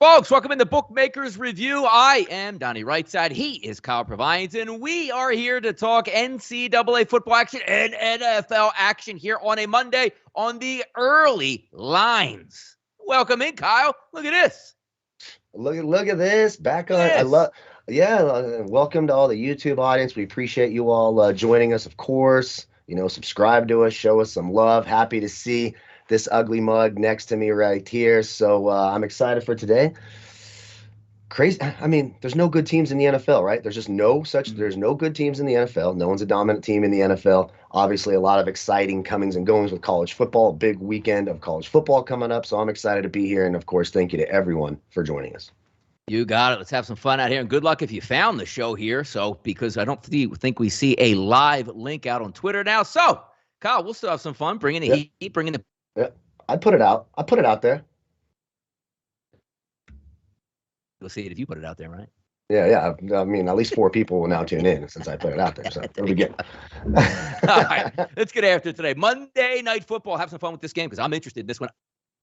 Folks, welcome in the Bookmakers Review. I am Donnie RightSide. He is Kyle Purviance, and we are here to talk NCAA football action and NFL action here on a Monday on the early lines. Welcome in, Kyle. Look at this. Look at this. Back on. I love. Yeah. Welcome to all the YouTube audience. We appreciate you all joining us. Of course, subscribe to us, show us some love. Happy to see this ugly mug next to me right here. So I'm excited for today. Crazy. I mean, there's no good teams in the NFL, right? There's no good teams in the NFL. No one's a dominant team in the NFL. Obviously, a lot of exciting comings and goings with college football. A big weekend of college football coming up. So I'm excited to be here. And of course, thank you to everyone for joining us. You got it. Let's have some fun out here. And good luck if you found the show here. So, because I don't think we see a live link out on Twitter now. So, Kyle, we'll still have some fun bringing the heat, bringing the. Yeah, I put it out. I put it out there. You'll see it if you put it out there, right? Yeah. I mean, at least 4 people will now tune in since I put it out there. So there we go. All right, let's get after it today. Monday Night Football. Have some fun with this game because I'm interested in this one.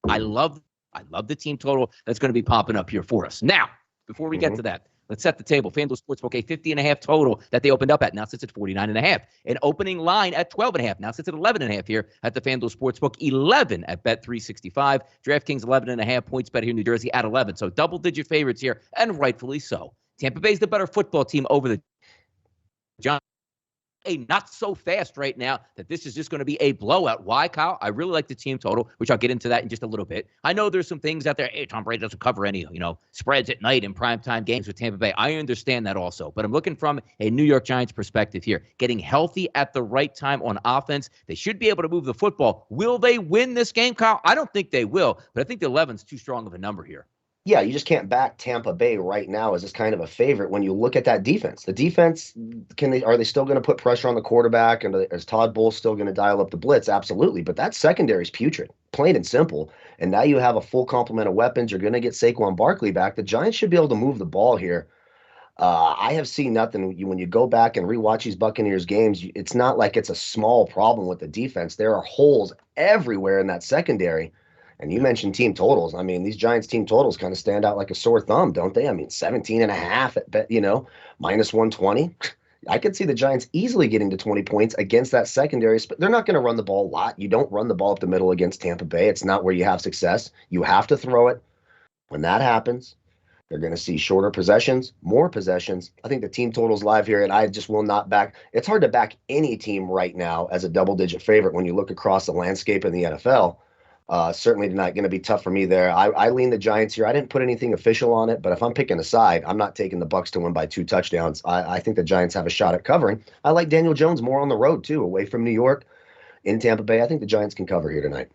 I love the team total that's going to be popping up here for us. Now, before we get to that, let's set the table. FanDuel Sportsbook, a 50.5 total that they opened up at. Now sits at 49.5. An opening line at 12.5. Now sits at 11.5 here at the FanDuel Sportsbook. 11 at Bet365. DraftKings 11.5. Points bet here in New Jersey at 11. So double-digit favorites here, and rightfully so. Tampa Bay's the better football team over the Giants. Not so fast right now that this is just going to be a blowout. Why, Kyle? I really like the team total, which I'll get into that in just a little bit. I know there's some things out there. Hey, Tom Brady doesn't cover any, spreads at night in primetime games with Tampa Bay. I understand that also, but I'm looking from a New York Giants perspective here. Getting healthy at the right time on offense. They should be able to move the football. Will they win this game, Kyle? I don't think they will, but I think the 11's too strong of a number here. Yeah, you just can't back Tampa Bay right now as this kind of a favorite when you look at that defense. The defense, are they still going to put pressure on the quarterback? And is Todd Bowles still going to dial up the blitz? Absolutely. But that secondary is putrid, plain and simple. And now you have a full complement of weapons. You're going to get Saquon Barkley back. The Giants should be able to move the ball here. I have seen nothing. When you go back and rewatch these Buccaneers games, it's not like it's a small problem with the defense. There are holes everywhere in that secondary. And you mentioned team totals. I mean, these Giants team totals kind of stand out like a sore thumb, don't they? I mean, 17.5 at bet, minus 120. I could see the Giants easily getting to 20 points against that secondary, but they're not going to run the ball a lot. You don't run the ball up the middle against Tampa Bay. It's not where you have success. You have to throw it. When that happens, they're going to see shorter possessions, more possessions. I think the team total's live here, and I just will not back. It's hard to back any team right now as a double-digit favorite when you look across the landscape in the NFL. Certainly not going to be tough for me there. I lean the Giants here. I didn't put anything official on it, but if I'm picking a side, I'm not taking the Bucs to win by 2 touchdowns. I think the Giants have a shot at covering. I like Daniel Jones more on the road, too, away from New York in Tampa Bay. I think the Giants can cover here tonight.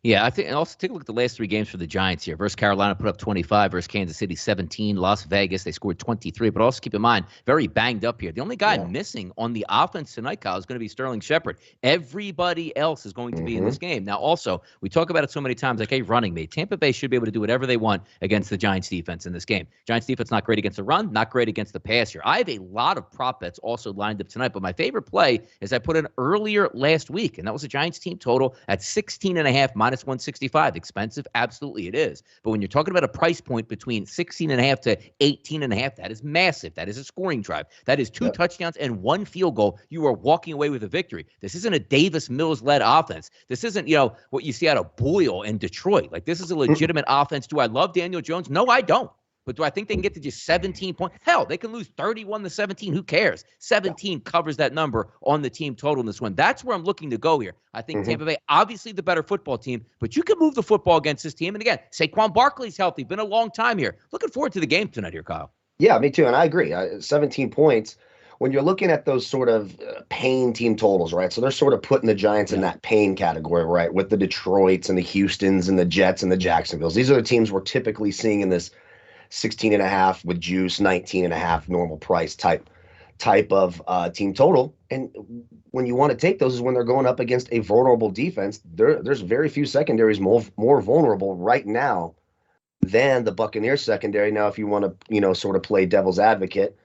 Yeah, I think, and also take a look at the last 3 games for the Giants here. Versus Carolina, put up 25. Versus Kansas City, 17. Las Vegas, they scored 23. But also keep in mind, very banged up here. The only guy missing on the offense tonight, Kyle, is going to be Sterling Shepard. Everybody else is going to be in this game. Now, also, we talk about it so many times, like, hey, running mate. Tampa Bay should be able to do whatever they want against the Giants defense in this game. Giants defense not great against the run, not great against the pass here. I have a lot of prop bets also lined up tonight, but my favorite play is I put in earlier last week, and that was the Giants team total at 16.5 minus 165. Expensive? Absolutely it is. But when you're talking about a price point between 16.5 to 18.5, that is massive. That is a scoring drive. That is 2 touchdowns and 1 field goal. You are walking away with a victory. This isn't a Davis Mills-led offense. This isn't, what you see out of Boyle and Detroit. Like, this is a legitimate offense. Do I love Daniel Jones? No, I don't. But do I think they can get to just 17 points? Hell, they can lose 31-17. Who cares? 17 covers that number on the team total in this one. That's where I'm looking to go here. I think Tampa Bay, obviously the better football team, but you can move the football against this team. And again, Saquon Barkley's healthy. Been a long time here. Looking forward to the game tonight here, Kyle. Yeah, me too. And I agree. 17 points. When you're looking at those sort of pain team totals, right? So they're sort of putting the Giants in that pain category, right? With the Detroits and the Houstons and the Jets and the Jacksonvilles. These are the teams we're typically seeing in this 16.5 with juice, 19.5 normal price type of team total. And when you want to take those is when they're going up against a vulnerable defense. There's very few secondaries more vulnerable right now than the Buccaneers secondary. Now, if you want to, sort of play devil's advocate,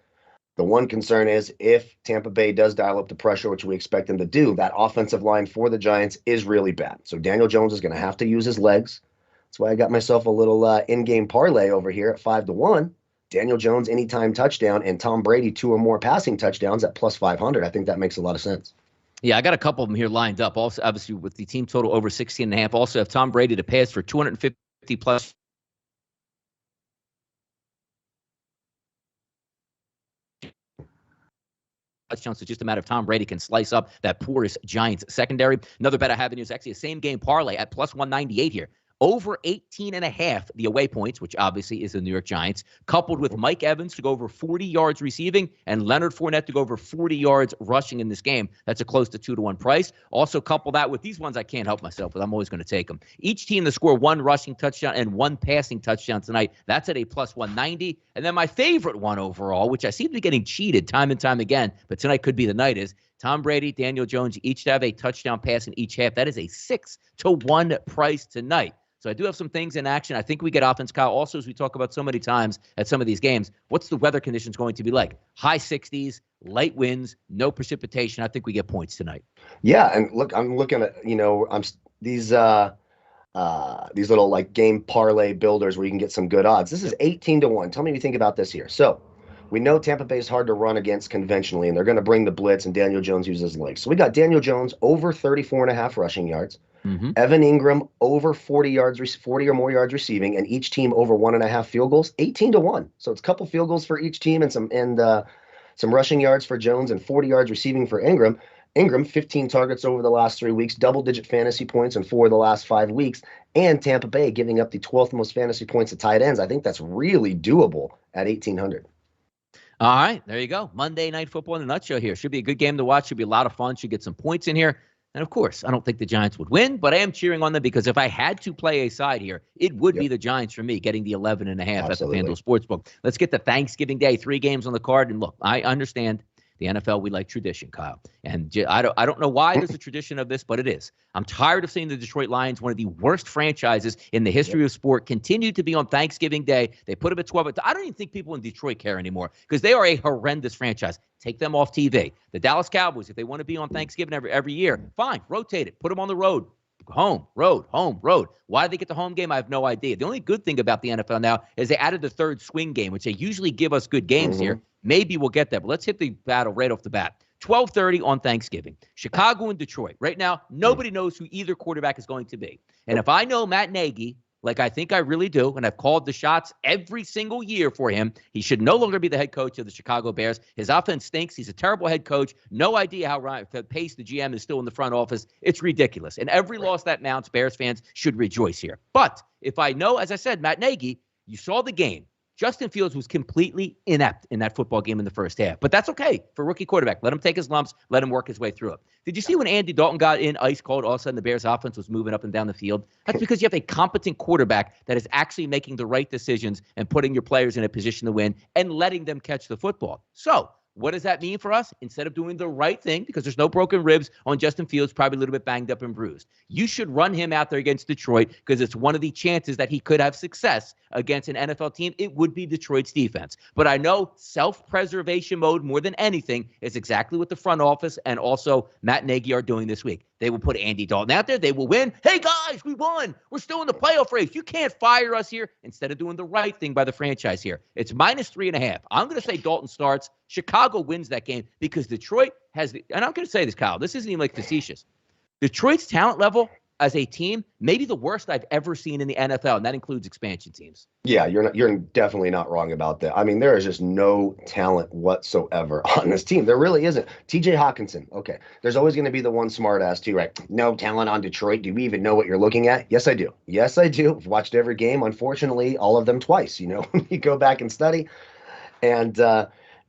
the one concern is if Tampa Bay does dial up the pressure, which we expect them to do, that offensive line for the Giants is really bad. So Daniel Jones is going to have to use his legs. That's why I got myself a little in-game parlay over here at 5-1. Daniel Jones anytime touchdown and Tom Brady 2 or more passing touchdowns at plus 500. I think that makes a lot of sense. Yeah, I got a couple of them here lined up. Also, obviously, with the team total over 16.5. Also have Tom Brady to pass for 250 plus touchdowns. So just a matter of Tom Brady can slice up that porous Giants secondary. Another bet I have in here is actually a same game parlay at plus 198 here. Over 18.5, the away points, which obviously is the New York Giants, coupled with Mike Evans to go over 40 yards receiving and Leonard Fournette to go over 40 yards rushing in this game. That's a close to 2-to-1 price. Also couple that with these ones I can't help myself with. I'm always going to take them. Each team to score 1 rushing touchdown and 1 passing touchdown tonight. That's at a plus 190. And then my favorite one overall, which I seem to be getting cheated time and time again, but tonight could be the night, is Tom Brady, Daniel Jones, each to have a touchdown pass in each half. That is a 6-to-1 price tonight. So I do have some things in action. I think we get offense, Kyle. Also, as we talk about so many times at some of these games, what's the weather conditions going to be like? High 60s, light winds, no precipitation. I think we get points tonight. Yeah, and look, I'm looking at, these little like game parlay builders where you can get some good odds. This is 18-to-1. Tell me what you think about this here. So we know Tampa Bay is hard to run against conventionally, and they're going to bring the blitz, and Daniel Jones uses his legs. So we got Daniel Jones over 34.5 rushing yards. Mm-hmm. Evan Ingram over 40 or more yards receiving, and each team over 1.5 field goals, 18-to-1. So it's a couple field goals for each team and some rushing yards for Jones and 40 yards receiving for Ingram. Ingram, 15 targets over the last 3 weeks, double-digit fantasy points in 4 of the last 5 weeks, and Tampa Bay giving up the 12th most fantasy points to tight ends. I think that's really doable at 1,800. All right, there you go. Monday Night Football in a nutshell here. Should be a good game to watch. Should be a lot of fun. Should get some points in here. And, of course, I don't think the Giants would win, but I am cheering on them because if I had to play a side here, it would be the Giants for me, getting the 11.5 at the FanDuel Sportsbook. Let's get to Thanksgiving Day, 3 games on the card. And, look, I understand the NFL, we like tradition, Kyle. And I don't know why there's a tradition of this, but it is. I'm tired of seeing the Detroit Lions, one of the worst franchises in the history of sport, continue to be on Thanksgiving Day. They put them at 12. I don't even think people in Detroit care anymore because they are a horrendous franchise. Take them off TV. The Dallas Cowboys, if they want to be on Thanksgiving every year, fine, rotate it. Put them on the road. Home, road, home, road. Why did they get the home game? I have no idea. The only good thing about the NFL now is they added the third swing game, which they usually give us good games here. Maybe we'll get that, but let's hit the battle right off the bat. 12:30 on Thanksgiving. Chicago and Detroit. Right now, nobody knows who either quarterback is going to be. And if I know Matt Nagy, like I think I really do, and I've called the shots every single year for him, he should no longer be the head coach of the Chicago Bears. His offense stinks. He's a terrible head coach. No idea how Ryan Pace, the GM, is still in the front office. It's ridiculous. And every loss that mounts, Bears fans should rejoice here. But if I know, as I said, Matt Nagy, you saw the game. Justin Fields was completely inept in that football game in the first half. But that's okay for a rookie quarterback. Let him take his lumps. Let him work his way through it. Did you see when Andy Dalton got in ice cold, all of a sudden the Bears offense was moving up and down the field? That's because you have a competent quarterback that is actually making the right decisions and putting your players in a position to win and letting them catch the football. So what does that mean for us? Instead of doing the right thing, because there's no broken ribs on Justin Fields, probably a little bit banged up and bruised, you should run him out there against Detroit because it's one of the chances that he could have success against an NFL team. It would be Detroit's defense. But I know self-preservation mode more than anything is exactly what the front office and also Matt Nagy are doing this week. They will put Andy Dalton out there. They will win. Hey, guys, we won. We're still in the playoff race. You can't fire us here instead of doing the right thing by the franchise here. It's -3.5. I'm going to say Dalton starts. Chicago wins that game because Detroit has – and I'm going to say this, Kyle. This isn't even like facetious. Detroit's talent level as a team, maybe the worst I've ever seen in the NFL, and that includes expansion teams. Yeah, you're definitely not wrong about that. I mean, there is just no talent whatsoever on this team. There really isn't. TJ Hawkinson, okay. There's always going to be the one smart ass too, right? No talent on Detroit. Do we even know what you're looking at? Yes, I do. Yes, I do. I've watched every game, unfortunately, all of them twice, you go back and study. And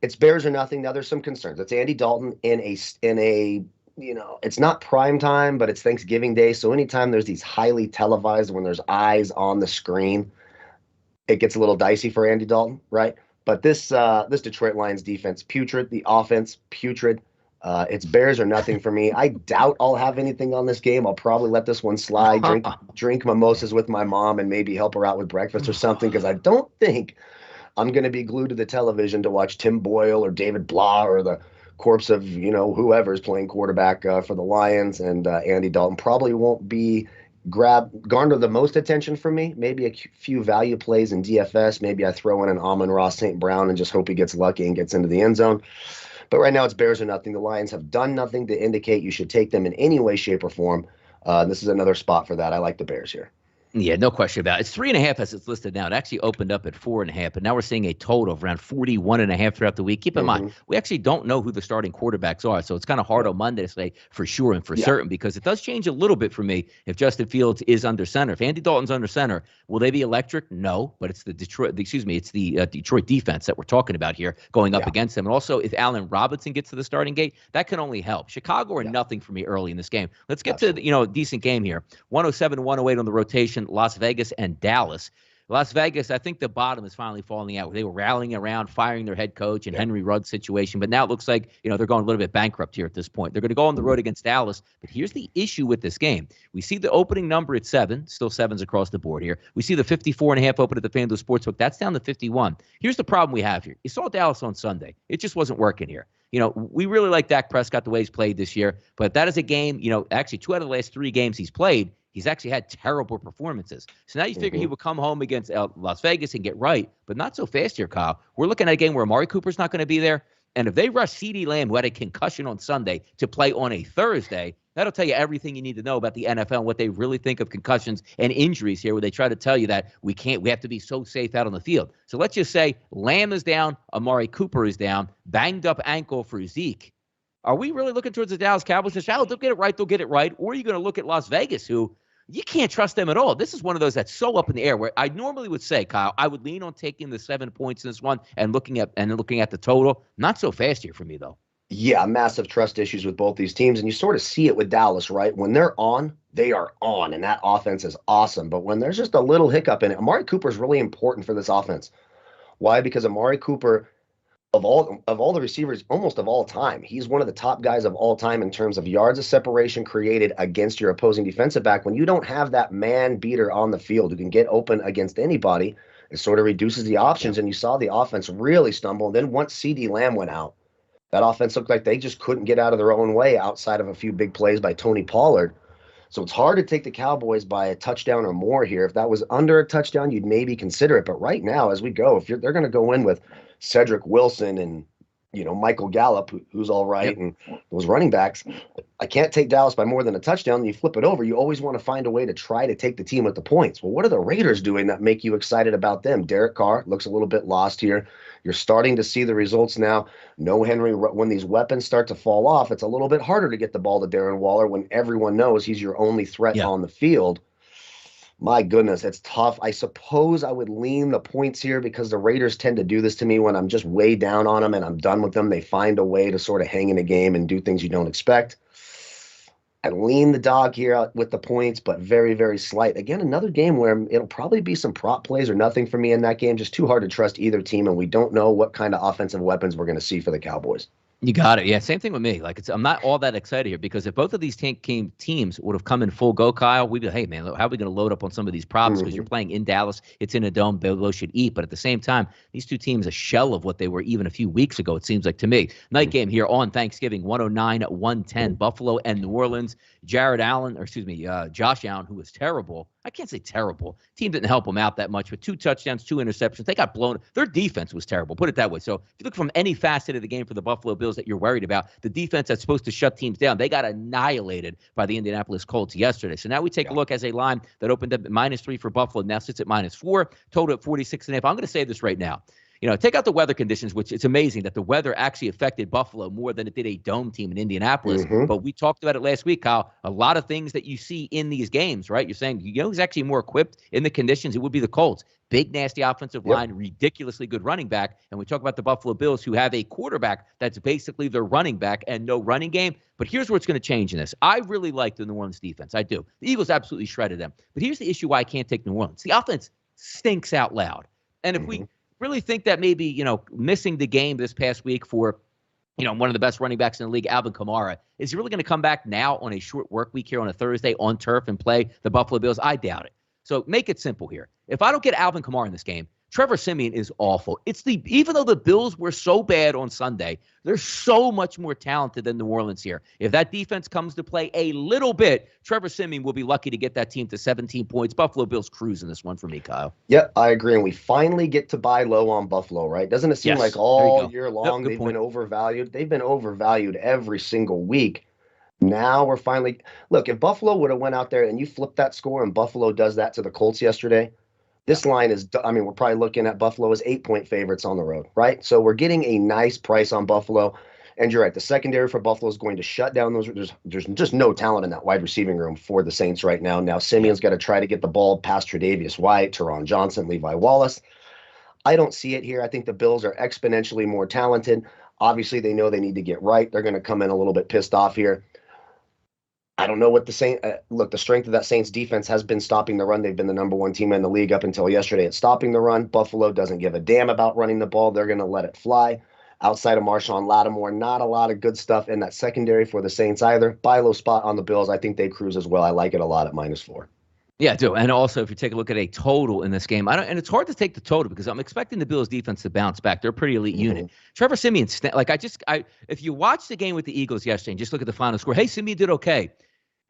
it's Bears or nothing. Now there's some concerns. It's Andy Dalton in a it's not prime time, but it's Thanksgiving Day. So anytime there's these highly televised, when there's eyes on the screen, it gets a little dicey for Andy Dalton, right? But this Detroit Lions defense, putrid. The offense, putrid. It's Bears or nothing for me. I doubt I'll have anything on this game. I'll probably let this one slide, drink mimosas with my mom, and maybe help her out with breakfast or something, because I don't think I'm going to be glued to the television to watch Tim Boyle or David Blah or the corpse of, whoever's playing quarterback for the Lions. And Andy Dalton probably won't be garner the most attention from me. Maybe a few value plays in DFS. Maybe I throw in an Amon-Ra St. Brown and just hope he gets lucky and gets into the end zone. But right now it's Bears or nothing. The Lions have done nothing to indicate you should take them in any way, shape, or form. This is another spot for that. I like the Bears here. Yeah, no question about it. It's 3.5 as it's listed now. It actually opened up at 4.5, but now we're seeing a total of around 41.5 throughout the week. Keep in mind, we actually don't know who the starting quarterbacks are, so it's kind of hard on Monday to say for sure and for certain, because it does change a little bit for me if Justin Fields is under center. If Andy Dalton's under center, will they be electric? No, but it's the Detroit defense that we're talking about here going up against them. And also, if Allen Robinson gets to the starting gate, that can only help. Chicago are nothing for me early in this game. Let's get to a decent game here. 107, 108 on the rotation. Las Vegas and Dallas. Las Vegas, I think the bottom is finally falling out. They were rallying around, firing their head coach and Henry Ruggs situation, but now it looks like they're going a little bit bankrupt here at this point. They're going to go on the road against Dallas, but here's the issue with this game. We see the opening number at 7, still 7s across the board here. We see the 54.5 open at the FanDuel Sportsbook. That's down to 51. Here's the problem we have here. You saw Dallas on Sunday. It just wasn't working here. We really like Dak Prescott the way he's played this year, but that is a game, actually 2 out of the last 3 games he's played, he's actually had terrible performances. So now you figure he would come home against Las Vegas and get right, but not so fast here, Kyle. We're looking at a game where Amari Cooper's not going to be there. And if they rush CeeDee Lamb, who had a concussion on Sunday, to play on a Thursday, that'll tell you everything you need to know about the NFL and what they really think of concussions and injuries here, where they try to tell you that we have to be so safe out on the field. So let's just say Lamb is down, Amari Cooper is down, banged up ankle for Zeke. Are we really looking towards the Dallas Cowboys and say, they'll get it right? Or are you going to look at Las Vegas, who you can't trust them at all? This is one of those that's so up in the air, where I normally would say, Kyle, I would lean on taking the 7 points in this one and looking at the total. Not so fast here for me, though. Yeah, massive trust issues with both these teams, and you sort of see it with Dallas, right? When they're on, they are on, and that offense is awesome. But when there's just a little hiccup in it, Amari Cooper is really important for this offense. Why? Because Amari Cooper, of all the receivers, almost of all time, he's one of the top guys of all time in terms of yards of separation created against your opposing defensive back. When you don't have that man beater on the field who can get open against anybody, it sort of reduces the options, and you saw the offense really stumble. And then once CeeDee Lamb went out, that offense looked like they just couldn't get out of their own way outside of a few big plays by Tony Pollard. So it's hard to take the Cowboys by a touchdown or more here. If that was under a touchdown, you'd maybe consider it. But right now, as we go, if they're going to go in with Cedric Wilson and Michael Gallup, who's all right, and those running backs, I can't take Dallas by more than a touchdown. And you flip it over, you always want to find a way to try to take the team with the points. Well, what are the Raiders doing that make you excited about them? Derek Carr looks a little bit lost here. You're starting to see the results now. No Henry. When these weapons start to fall off, it's a little bit harder to get the ball to Darren Waller when everyone knows he's your only threat on the field. My goodness, it's tough. I suppose I would lean the points here because the Raiders tend to do this to me when I'm just way down on them and I'm done with them. They find a way to sort of hang in a game and do things you don't expect. I lean the dog here with the points, but very, very slight. Again, another game where it'll probably be some prop plays or nothing for me in that game. Just too hard to trust either team, and we don't know what kind of offensive weapons we're going to see for the Cowboys. You got it. Yeah, same thing with me. I'm not all that excited here because if both of these teams would have come in full go, Kyle, we'd be like, hey, man, how are we going to load up on some of these props? Because you're playing in Dallas. It's in a dome. Below should eat. But at the same time, these two teams a shell of what they were even a few weeks ago, it seems like to me. Night game here on Thanksgiving, 109-110, Buffalo and New Orleans. Josh Allen, who was terrible. I can't say terrible. Team didn't help them out that much, but 2 touchdowns, 2 interceptions. They got blown. Their defense was terrible. Put it that way. So if you look from any facet of the game for the Buffalo Bills that you're worried about, the defense that's supposed to shut teams down, they got annihilated by the Indianapolis Colts yesterday. So now we take a look as a line that opened up at -3 for Buffalo, now sits at -4, total at 46.5. I'm going to say this right now. Take out the weather conditions, which it's amazing that the weather actually affected Buffalo more than it did a dome team in Indianapolis. But we talked about it last week, Kyle. A lot of things that you see in these games, right? You're saying, who's actually more equipped in the conditions? It would be the Colts. Big, nasty offensive line, ridiculously good running back. And we talk about the Buffalo Bills, who have a quarterback that's basically their running back and no running game. But here's where it's going to change in this. I really like the New Orleans defense. I do. The Eagles absolutely shredded them. But here's the issue why I can't take New Orleans. The offense stinks out loud. And if we really think that maybe, missing the game this past week for, one of the best running backs in the league, Alvin Kamara, is he really going to come back now on a short work week here on a Thursday on turf and play the Buffalo Bills? I doubt it. So make it simple here. If I don't get Alvin Kamara in this game, Trevor Siemian is awful. Even though the Bills were so bad on Sunday, they're so much more talented than New Orleans here. If that defense comes to play a little bit, Trevor Siemian will be lucky to get that team to 17 points. Buffalo Bills cruising this one for me, Kyle. Yep, I agree. And we finally get to buy low on Buffalo, right? Doesn't it seem like all year long they've been overvalued? They've been overvalued every single week. Now we're finally look, if Buffalo would have went out there and you flip that score and Buffalo does that to the Colts yesterday, this line is, I mean, we're probably looking at Buffalo as 8-point favorites on the road, right? So we're getting a nice price on Buffalo. And you're right, the secondary for Buffalo is going to shut down those. There's just no talent in that wide receiving room for the Saints right now. Now, Simeon's got to try to get the ball past Tre'Davious White, Teron Johnson, Levi Wallace. I don't see it here. I think the Bills are exponentially more talented. Obviously, they know they need to get right. They're going to come in a little bit pissed off here. I don't know what the Saints look. The strength of that Saints defense has been stopping the run. They've been the number one team in the league up until yesterday at stopping the run. Buffalo doesn't give a damn about running the ball. They're going to let it fly. Outside of Marshawn Lattimore, not a lot of good stuff in that secondary for the Saints either. Buy low spot on the Bills. I think they cruise as well. I like it a lot at -4. Yeah, I do. And also, if you take a look at a total in this game, and it's hard to take the total because I'm expecting the Bills defense to bounce back. They're a pretty elite unit. Trevor Siemian, if you watch the game with the Eagles yesterday and just look at the final score, hey, Siemian did okay.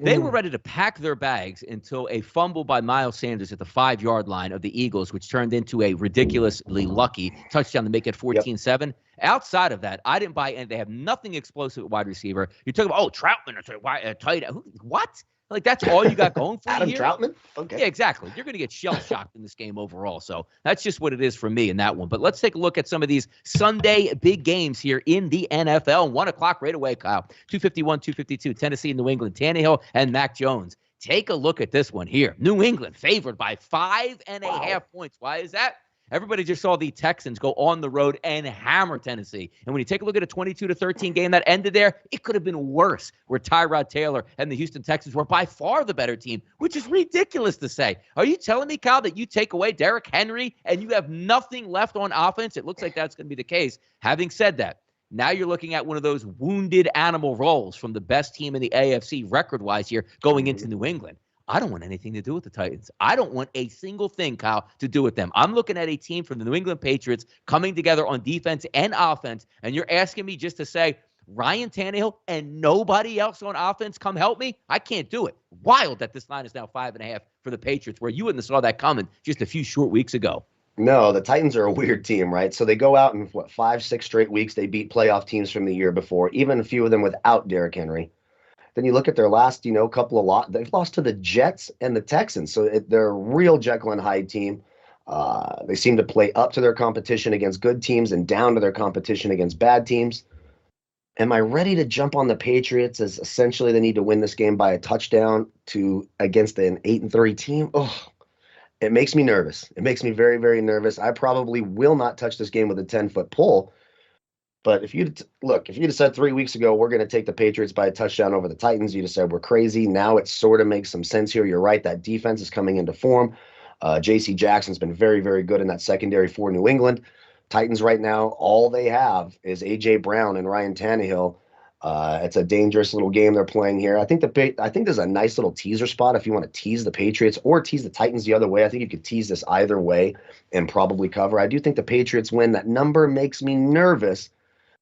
They were ready to pack their bags until a fumble by Miles Sanders at the 5-yard line of the Eagles, which turned into a ridiculously lucky touchdown to make it 14-7. Yep. Outside of that, I didn't buy any. They have nothing explosive at wide receiver. You're talking about, Troutman, tight end. What? Like, that's all you got going for you here? Troutman? Okay. Yeah, exactly. You're going to get shell-shocked in this game overall. So that's just what it is for me in that one. But let's take a look at some of these Sunday big games here in the NFL. 1 o'clock right away, Kyle. 251, 252, Tennessee, New England, Tannehill, and Mac Jones. Take a look at this one here. New England favored by 5.5 points. Why is that? Everybody just saw the Texans go on the road and hammer Tennessee. And when you take a look at a 22-13 game that ended there, it could have been worse, where Tyrod Taylor and the Houston Texans were by far the better team, which is ridiculous to say. Are you telling me, Kyle, that you take away Derrick Henry and you have nothing left on offense? It looks like that's going to be the case. Having said that, now you're looking at one of those wounded animal roles from the best team in the AFC record-wise here going into New England. I don't want anything to do with the Titans. I don't want a single thing, Kyle, to do with them. I'm looking at a team from the New England Patriots coming together on defense and offense, and you're asking me just to say, Ryan Tannehill and nobody else on offense come help me? I can't do it. Wild that this line is now 5.5 for the Patriots, where you wouldn't have saw that coming just a few short weeks ago. No, the Titans are a weird team, right? So they go out in, 5-6 straight weeks. They beat playoff teams from the year before, even a few of them without Derrick Henry. Then you look at their last, couple of they've lost to the Jets and the Texans. So they're a real Jekyll and Hyde team. They seem to play up to their competition against good teams and down to their competition against bad teams. Am I ready to jump on the Patriots as essentially they need to win this game by a touchdown against an 8-3 team? Oh, it makes me nervous. It makes me very, very nervous. I probably will not touch this game with a 10-foot pole. But if you'd have said 3 weeks ago, we're going to take the Patriots by a touchdown over the Titans, you'd have said we're crazy. Now it sort of makes some sense here. You're right. That defense is coming into form. J.C. Jackson's been very, very good in that secondary for New England. Titans right now, all they have is A.J. Brown and Ryan Tannehill. It's a dangerous little game they're playing here. I think there's a nice little teaser spot if you want to tease the Patriots or tease the Titans the other way. I think you could tease this either way and probably cover. I do think the Patriots win. That number makes me nervous.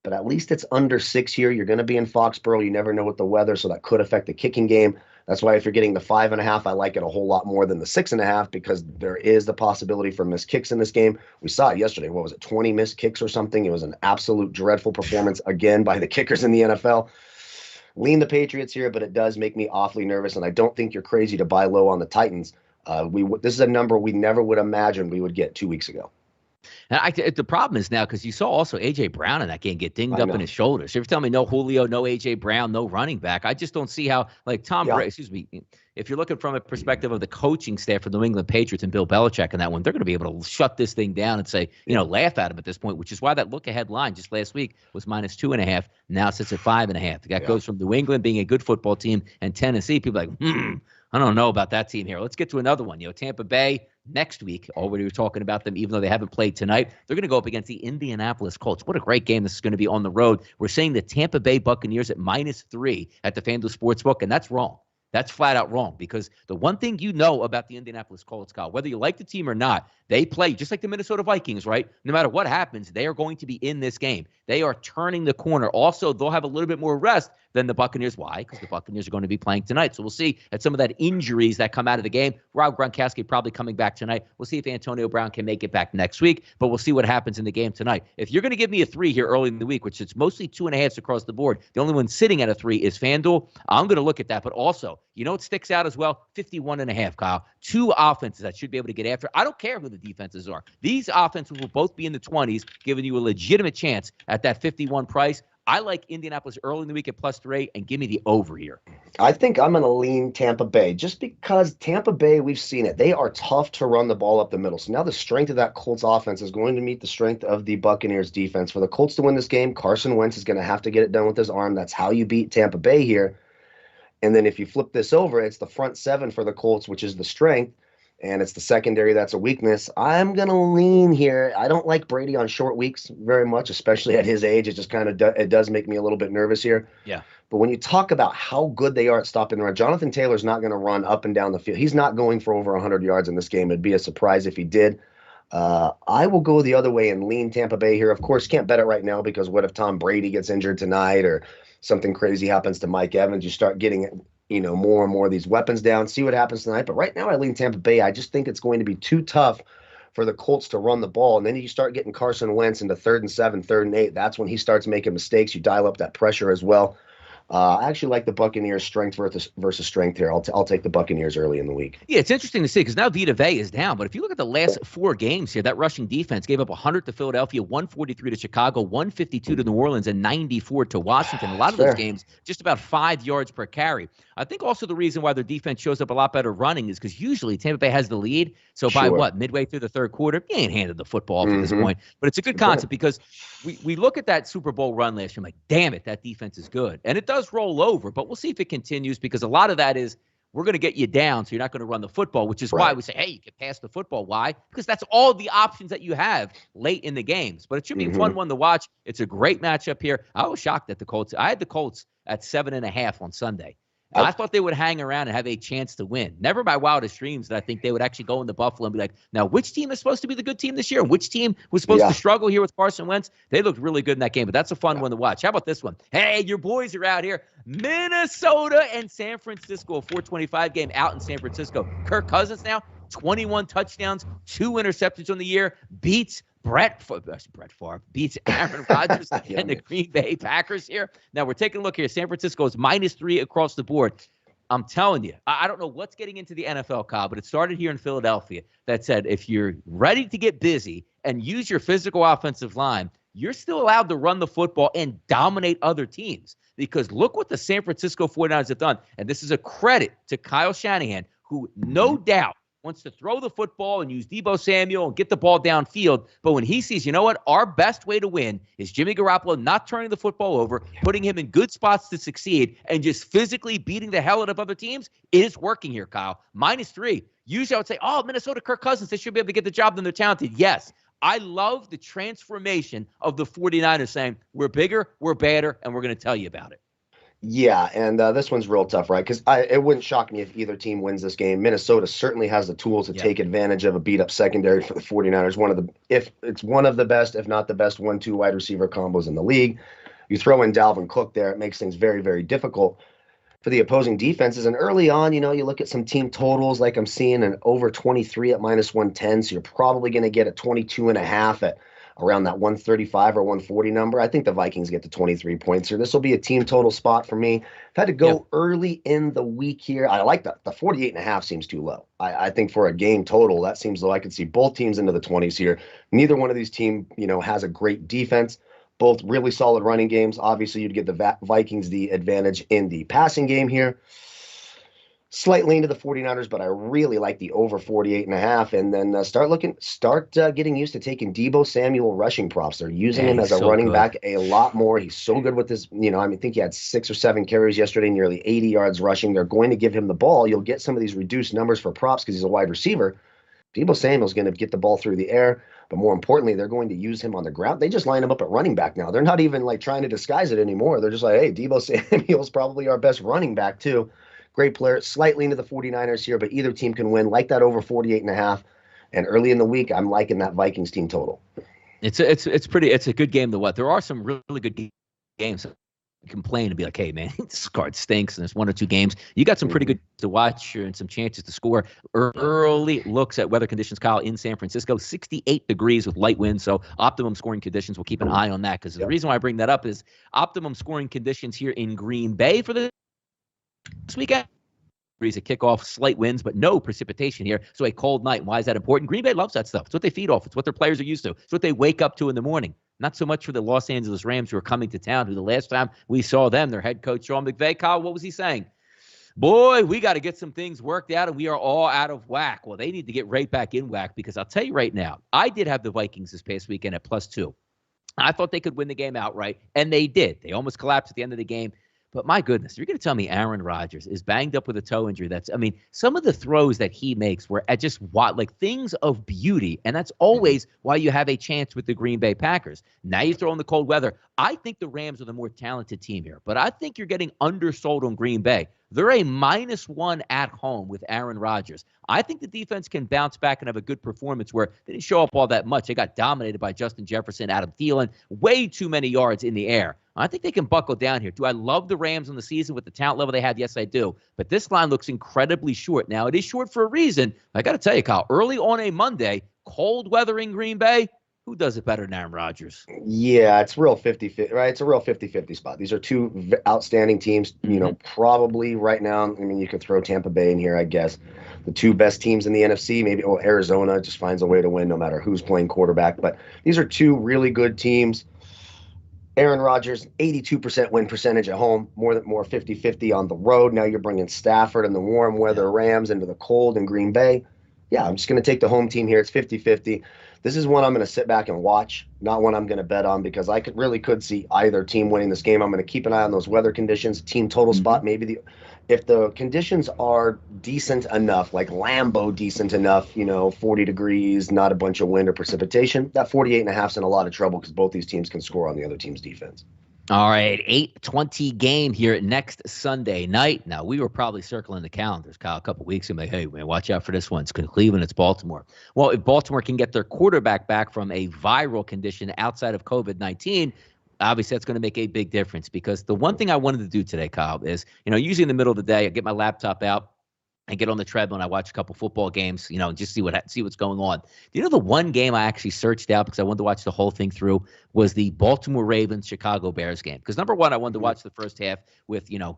But at least it's under 6 here. You're going to be in Foxborough. You never know what the weather, so that could affect the kicking game. That's why if you're getting the 5.5, I like it a whole lot more than the 6.5 because there is the possibility for missed kicks in this game. We saw it yesterday. What was it, 20 missed kicks or something? It was an absolute dreadful performance again by the kickers in the NFL. Lean the Patriots here, but it does make me awfully nervous, and I don't think you're crazy to buy low on the Titans. This is a number we never would imagine we would get 2 weeks ago. And the problem is now because you saw also A.J. Brown in that game get dinged up in his shoulders. You're telling me no Julio, no A.J. Brown, no running back. I just don't see how, like if you're looking from a perspective of the coaching staff for the New England Patriots and Bill Belichick in that one, they're going to be able to shut this thing down and say, laugh at him at this point, which is why that look-ahead line just last week was -2.5. Now it sits at 5.5. That goes from New England being a good football team and Tennessee. People are like, I don't know about that team here. Let's get to another one. Tampa Bay next week. Already we're talking about them, even though they haven't played tonight. They're going to go up against the Indianapolis Colts. What a great game this is going to be on the road. We're saying the Tampa Bay Buccaneers at -3 at the FanDuel Sportsbook, and that's wrong. That's flat out wrong, because the one thing you know about the Indianapolis Colts, Kyle, whether you like the team or not, they play just like the Minnesota Vikings, right? No matter what happens, they are going to be in this game. They are turning the corner. Also, they'll have a little bit more rest than the Buccaneers. Why? Because the Buccaneers are going to be playing tonight. So we'll see at some of that injuries that come out of the game. Rob Gronkowski probably coming back tonight. We'll see if Antonio Brown can make it back next week, but we'll see what happens in the game tonight. If you're going to give me a 3 here early in the week, which it's mostly 2.5s across the board, the only one sitting at a 3 is FanDuel. I'm going to look at that, but also, you know what sticks out as well? 51.5, Kyle. 2 offenses that should be able to get after. I don't care who the defenses are. These offenses will both be in the 20s, giving you a legitimate chance at that 51 price. I like Indianapolis early in the week at +3, and give me the over here. I think I'm going to lean Tampa Bay, just because Tampa Bay, we've seen it. They are tough to run the ball up the middle. So now the strength of that Colts offense is going to meet the strength of the Buccaneers defense. For the Colts to win this game, Carson Wentz is going to have to get it done with his arm. That's how you beat Tampa Bay here. And then if you flip this over, it's the front 7 for the Colts, which is the strength, and it's the secondary that's a weakness. I'm going to lean here. I don't like Brady on short weeks very much, especially at his age. It just kind of it does make me a little bit nervous here. Yeah. But when you talk about how good they are at stopping the run, Jonathan Taylor's not going to run up and down the field. He's not going for over 100 yards in this game. It'd be a surprise if he did. I will go the other way and lean Tampa Bay here. Of course, can't bet it right now, because what if Tom Brady gets injured tonight or something crazy happens to Mike Evans? You start getting, more and more of these weapons down. See what happens tonight. But right now I lean Tampa Bay. I just think it's going to be too tough for the Colts to run the ball. And then you start getting Carson Wentz into 3rd and 7, 3rd and 8. That's when he starts making mistakes. You dial up that pressure as well. I actually like the Buccaneers strength versus strength here. I'll take the Buccaneers early in the week. Yeah, it's interesting to see, because now Vita Vea is down. But if you look at the last 4 games here, that rushing defense gave up 100 to Philadelphia, 143 to Chicago, 152 to New Orleans, and 94 to Washington. A lot of those games, just about 5 yards per carry. I think also the reason why their defense shows up a lot better running is because usually Tampa Bay has the lead. So by midway through the 3rd quarter, you ain't handed the football at this point. But it's a good concept, because we look at that Super Bowl run last year, I'm like, damn it, that defense is good. And it does roll over, but we'll see if it continues, because a lot of that is we're going to get you down, so you're not going to run the football, which is why we say, hey, you can pass the football. Why? Because that's all the options that you have late in the games. But it should be a fun one to watch. It's a great matchup here. I was shocked at the Colts. I had the Colts at 7.5 on Sunday. I thought they would hang around and have a chance to win. Never my wildest dreams that I think they would actually go into Buffalo and be like, now, which team is supposed to be the good team this year? Which team was supposed to struggle here with Carson Wentz? They looked really good in that game, but that's a fun one to watch. How about this one? Hey, your boys are out here. Minnesota and San Francisco, a 425 game out in San Francisco. Kirk Cousins now, 21 touchdowns, 2 interceptions on the year, beats Brett Favre beats Aaron Rodgers and the Green Bay Packers here. Now we're taking a look here. San Francisco is -3 across the board. I'm telling you, I don't know what's getting into the NFL, Kyle, but it started here in Philadelphia that said if you're ready to get busy and use your physical offensive line, you're still allowed to run the football and dominate other teams. Because look what the San Francisco 49ers have done. And this is a credit to Kyle Shanahan, who no doubt wants to throw the football and use Deebo Samuel and get the ball downfield. But when he sees, you know what, our best way to win is Jimmy Garoppolo not turning the football over, putting him in good spots to succeed, and just physically beating the hell out of other teams, it is working here, Kyle. -3. Usually I would say, oh, Minnesota, Kirk Cousins, they should be able to get the job done. They're talented. Yes. I love the transformation of the 49ers saying, we're bigger, we're badder, and we're going to tell you about it. Yeah, and this one's real tough, right? Because it wouldn't shock me if either team wins this game. Minnesota certainly has the tools to take advantage of a beat-up secondary for the 49ers. If it's one of the best, if not the best, 1-2 wide receiver combos in the league. You throw in Dalvin Cook there, it makes things very, very difficult for the opposing defenses. And early on, you look at some team totals, like I'm seeing an over 23 at -110, so you're probably going to get a 22.5 at around that 135 or 140 number. I think the Vikings get to 23 points here. This will be a team total spot for me. I've had to go early in the week here. I like that. The 48.5 seems too low. I think for a game total, that seems low. I could see both teams into the 20s here. Neither one of these teams, has a great defense. Both really solid running games. Obviously, you'd get the Vikings the advantage in the passing game here. Slight lean to the 49ers, but I really like the over 48.5. And then start getting used to taking Deebo Samuel rushing props. They're using him as a running back a lot more. He's so good with this. I think he had 6 or 7 carries yesterday, nearly 80 yards rushing. They're going to give him the ball. You'll get some of these reduced numbers for props because he's a wide receiver. Deebo Samuel's going to get the ball through the air, but more importantly, they're going to use him on the ground. They just line him up at running back now. They're not even trying to disguise it anymore. They're just like, hey, Deebo Samuel's probably our best running back too. great player. Slightly into the 49ers here, but either team can win. Like that over 48.5. And early in the week, I'm liking that Vikings team total. It's a good game to what. There are some really good games. Complain and be like, hey man, this card stinks and there's 1 or 2 games. You got some pretty good to watch and some chances to score. Early looks at weather conditions, Kyle, in San Francisco, 68 degrees with light winds, so optimum scoring conditions. We'll keep an eye on that because the reason why I bring that up is optimum scoring conditions here in Green Bay for this weekend. Degrees at kickoff, slight winds, but no precipitation here. So a cold night. Why is that important? Green Bay loves that stuff. It's what they feed off. It's what their players are used to. It's what they wake up to in the morning. Not so much for the Los Angeles Rams who are coming to town, who the last time we saw them, their head coach, Sean McVay, Kyle, what was he saying? Boy, we got to get some things worked out, and we are all out of whack. Well, they need to get right back in whack because I'll tell you right now, I did have the Vikings this past weekend at +2. I thought they could win the game outright, and they did. They almost collapsed at the end of the game. But my goodness, you're going to tell me Aaron Rodgers is banged up with a toe injury. Some of the throws that he makes were at just like things of beauty. And that's always why you have a chance with the Green Bay Packers. Now you throw in the cold weather. I think the Rams are the more talented team here, but I think you're getting undersold on Green Bay. They're a -1 at home with Aaron Rodgers. I think the defense can bounce back and have a good performance where they didn't show up all that much. They got dominated by Justin Jefferson, Adam Thielen, way too many yards in the air. I think they can buckle down here. Do I love the Rams in the season with the talent level they had? Yes, I do. But this line looks incredibly short. Now, it is short for a reason. I got to tell you, Kyle, early on a Monday, cold weather in Green Bay, who does it better than Aaron Rodgers? Yeah, it's real 50-50, right? It's a real 50-50 spot. These are two outstanding teams, probably right now. I mean, you could throw Tampa Bay in here, I guess. The 2 best teams in the NFC, maybe Arizona just finds a way to win no matter who's playing quarterback. But these are 2 really good teams. Aaron Rodgers, 82% win percentage at home, more 50-50 on the road. Now you're bringing Stafford and the warm weather Rams into the cold in Green Bay. Yeah, I'm just going to take the home team here. It's 50-50. This is one I'm going to sit back and watch, not one I'm going to bet on because I could see either team winning this game. I'm going to keep an eye on those weather conditions, team total spot. Maybe if the conditions are decent enough, like Lambeau decent enough, 40 degrees, not a bunch of wind or precipitation, that 48.5's in a lot of trouble because both these teams can score on the other team's defense. All right, 8:20 game here next Sunday night. Now, we were probably circling the calendars, Kyle, a couple weeks ago. Hey, man, watch out for this one. It's Cleveland, it's Baltimore. Well, if Baltimore can get their quarterback back from a viral condition outside of COVID-19, obviously that's going to make a big difference because the one thing I wanted to do today, Kyle, is, usually in the middle of the day, I get my laptop out, I get on the treadmill and I watch a couple football games, just see what's going on. The one game I actually searched out because I wanted to watch the whole thing through was the Baltimore Ravens Chicago Bears game. Because number one, I wanted to watch the first half with, a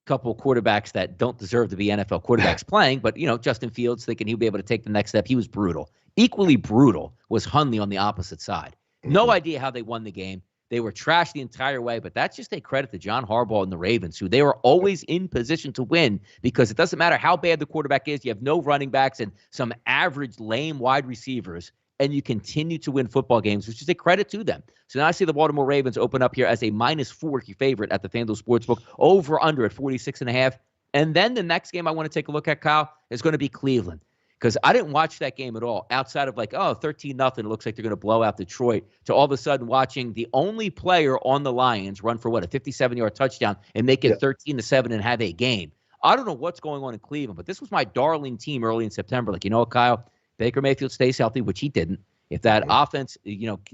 couple quarterbacks that don't deserve to be NFL quarterbacks playing, but Justin Fields thinking he'll be able to take the next step. He was brutal. Equally brutal was Hundley on the opposite side. No idea how they won the game. They were trashed the entire way, but that's just a credit to John Harbaugh and the Ravens, who they were always in position to win because it doesn't matter how bad the quarterback is. You have no running backs and some average lame wide receivers, and you continue to win football games, which is a credit to them. So now I see the Baltimore Ravens open up here as a -4 favorite at the FanDuel Sportsbook, over under at 46.5. And then the next game I want to take a look at, Kyle, is going to be Cleveland. Because I didn't watch that game at all outside of 13-0. It looks like they're going to blow out Detroit, to all of a sudden watching the only player on the Lions run for a 57-yard touchdown and make it 13-7 and have a game. I don't know what's going on in Cleveland, but this was my darling team early in September. Kyle, Baker Mayfield stays healthy, which he didn't. If that offense,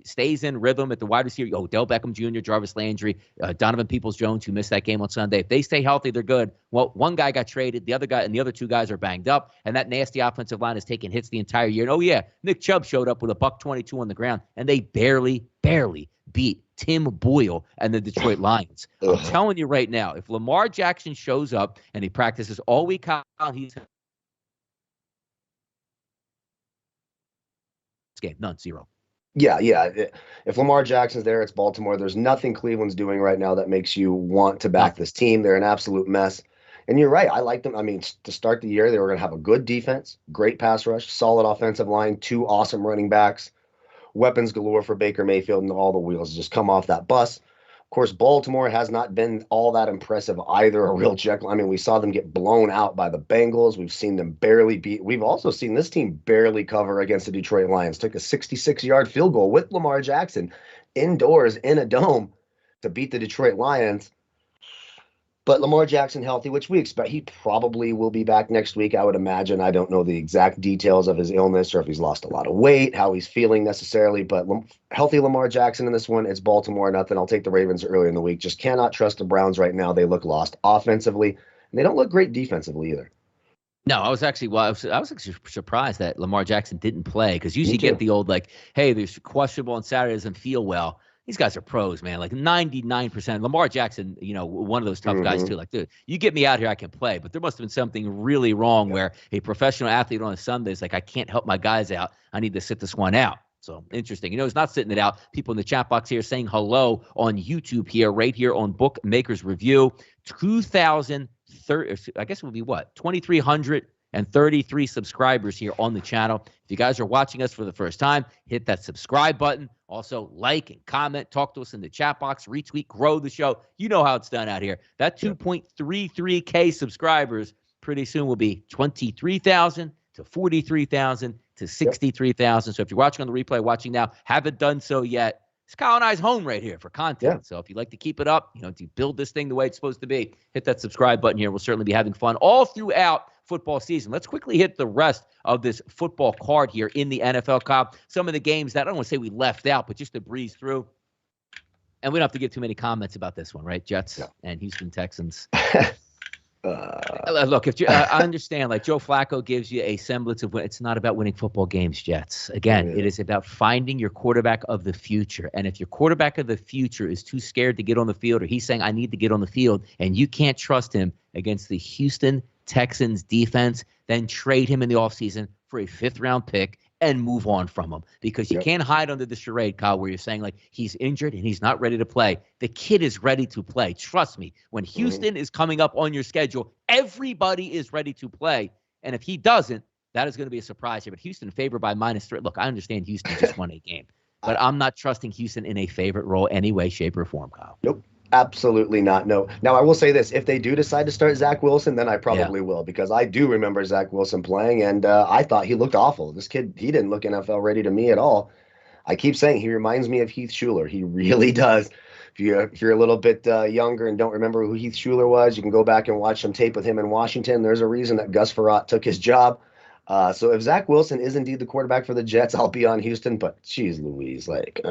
stays in rhythm at the wide receiver, Odell Beckham Jr., Jarvis Landry, Donovan Peoples-Jones, who missed that game on Sunday, if they stay healthy, they're good. Well, one guy got traded, the other guy and the other 2 guys are banged up, and that nasty offensive line has taken hits the entire year. And Nick Chubb showed up with a $122 on the ground, and they barely beat Tim Boyle and the Detroit Lions. I'm telling you right now, if Lamar Jackson shows up and he practices all week, he's game. None, 0. Yeah. If Lamar Jackson's there, it's Baltimore. There's nothing Cleveland's doing right now that makes you want to back this team. They're an absolute mess. And you're right. I like them. I mean, to start the year, they were going to have a good defense, great pass rush, solid offensive line, 2 awesome running backs, weapons galore for Baker Mayfield, and all the wheels just come off that bus. Of course, Baltimore has not been all that impressive either. A real Jekyll. I mean, we saw them get blown out by the Bengals. We've seen them barely beat. We've also seen this team barely cover against the Detroit Lions. Took a 66-yard field goal with Lamar Jackson indoors in a dome to beat the Detroit Lions. But Lamar Jackson healthy, which we expect. He probably will be back next week, I would imagine. I don't know the exact details of his illness or if he's lost a lot of weight, how he's feeling necessarily. But healthy Lamar Jackson in this one. It's Baltimore, nothing. I'll take the Ravens early in the week. Just cannot trust the Browns right now. They look lost offensively, and they don't look great defensively either. No, I was actually actually surprised that Lamar Jackson didn't play, because usually you get the old like, hey, there's questionable on Saturday, doesn't feel well. These guys are pros, man. Like 99%. Lamar Jackson, one of those tough guys too. Like, dude, you get me out here, I can play. But there must have been something really wrong where a professional athlete on a Sunday is like, I can't help my guys out. I need to sit this one out. So interesting. He's not sitting it out. People in the chat box here saying hello on YouTube here, right here on Bookmakers Review. 2,030, I guess it would be what? 2,333 subscribers here on the channel. If you guys are watching us for the first time, hit that subscribe button. Also, like and comment. Talk to us in the chat box. Retweet, grow the show. You know how it's done out here. That 2.33K subscribers pretty soon will be 23,000 to 43,000 to 63,000. So if you're watching on the replay, watching now, haven't done so yet, it's Kyle and I's home right here for content. So if you'd like to keep it up, to build this thing the way it's supposed to be, hit that subscribe button here. We'll certainly be having fun all throughout football season. Let's quickly hit the rest of this football card here in the NFL, Kyle. Some of the games that I don't want to say we left out, but just to breeze through. And we don't have to give too many comments about this one, right? Jets and Houston Texans. Look, if I understand, like Joe Flacco gives you a semblance of it's not about winning football games, Jets. Again, it is about finding your quarterback of the future. And if your quarterback of the future is too scared to get on the field, or he's saying, I need to get on the field, and you can't trust him against the Houston Texans defense, then trade him in the offseason for a 5th-round pick and move on from him, because you can't hide under the charade, Kyle, where you're saying like he's injured and he's not ready to play. The kid is ready to play. Trust me, when Houston is coming up on your schedule, everybody is ready to play. And if he doesn't, that is going to be a surprise here. But Houston favored by -3. Look, I understand Houston just won a game, but I'm not trusting Houston in a favorite role any way, shape, or form, Kyle. Nope. Absolutely not. No. Now, I will say this. If they do decide to start Zach Wilson, then I probably will, because I do remember Zach Wilson playing, and I thought he looked awful. This kid, he didn't look NFL ready to me at all. I keep saying he reminds me of Heath Schuler. He really does. If you're a little bit younger and don't remember who Heath Schuler was, you can go back and watch some tape with him in Washington. There's a reason that Gus Frerotte took his job. So if Zach Wilson is indeed the quarterback for the Jets, I'll be on Houston. But geez Louise, like,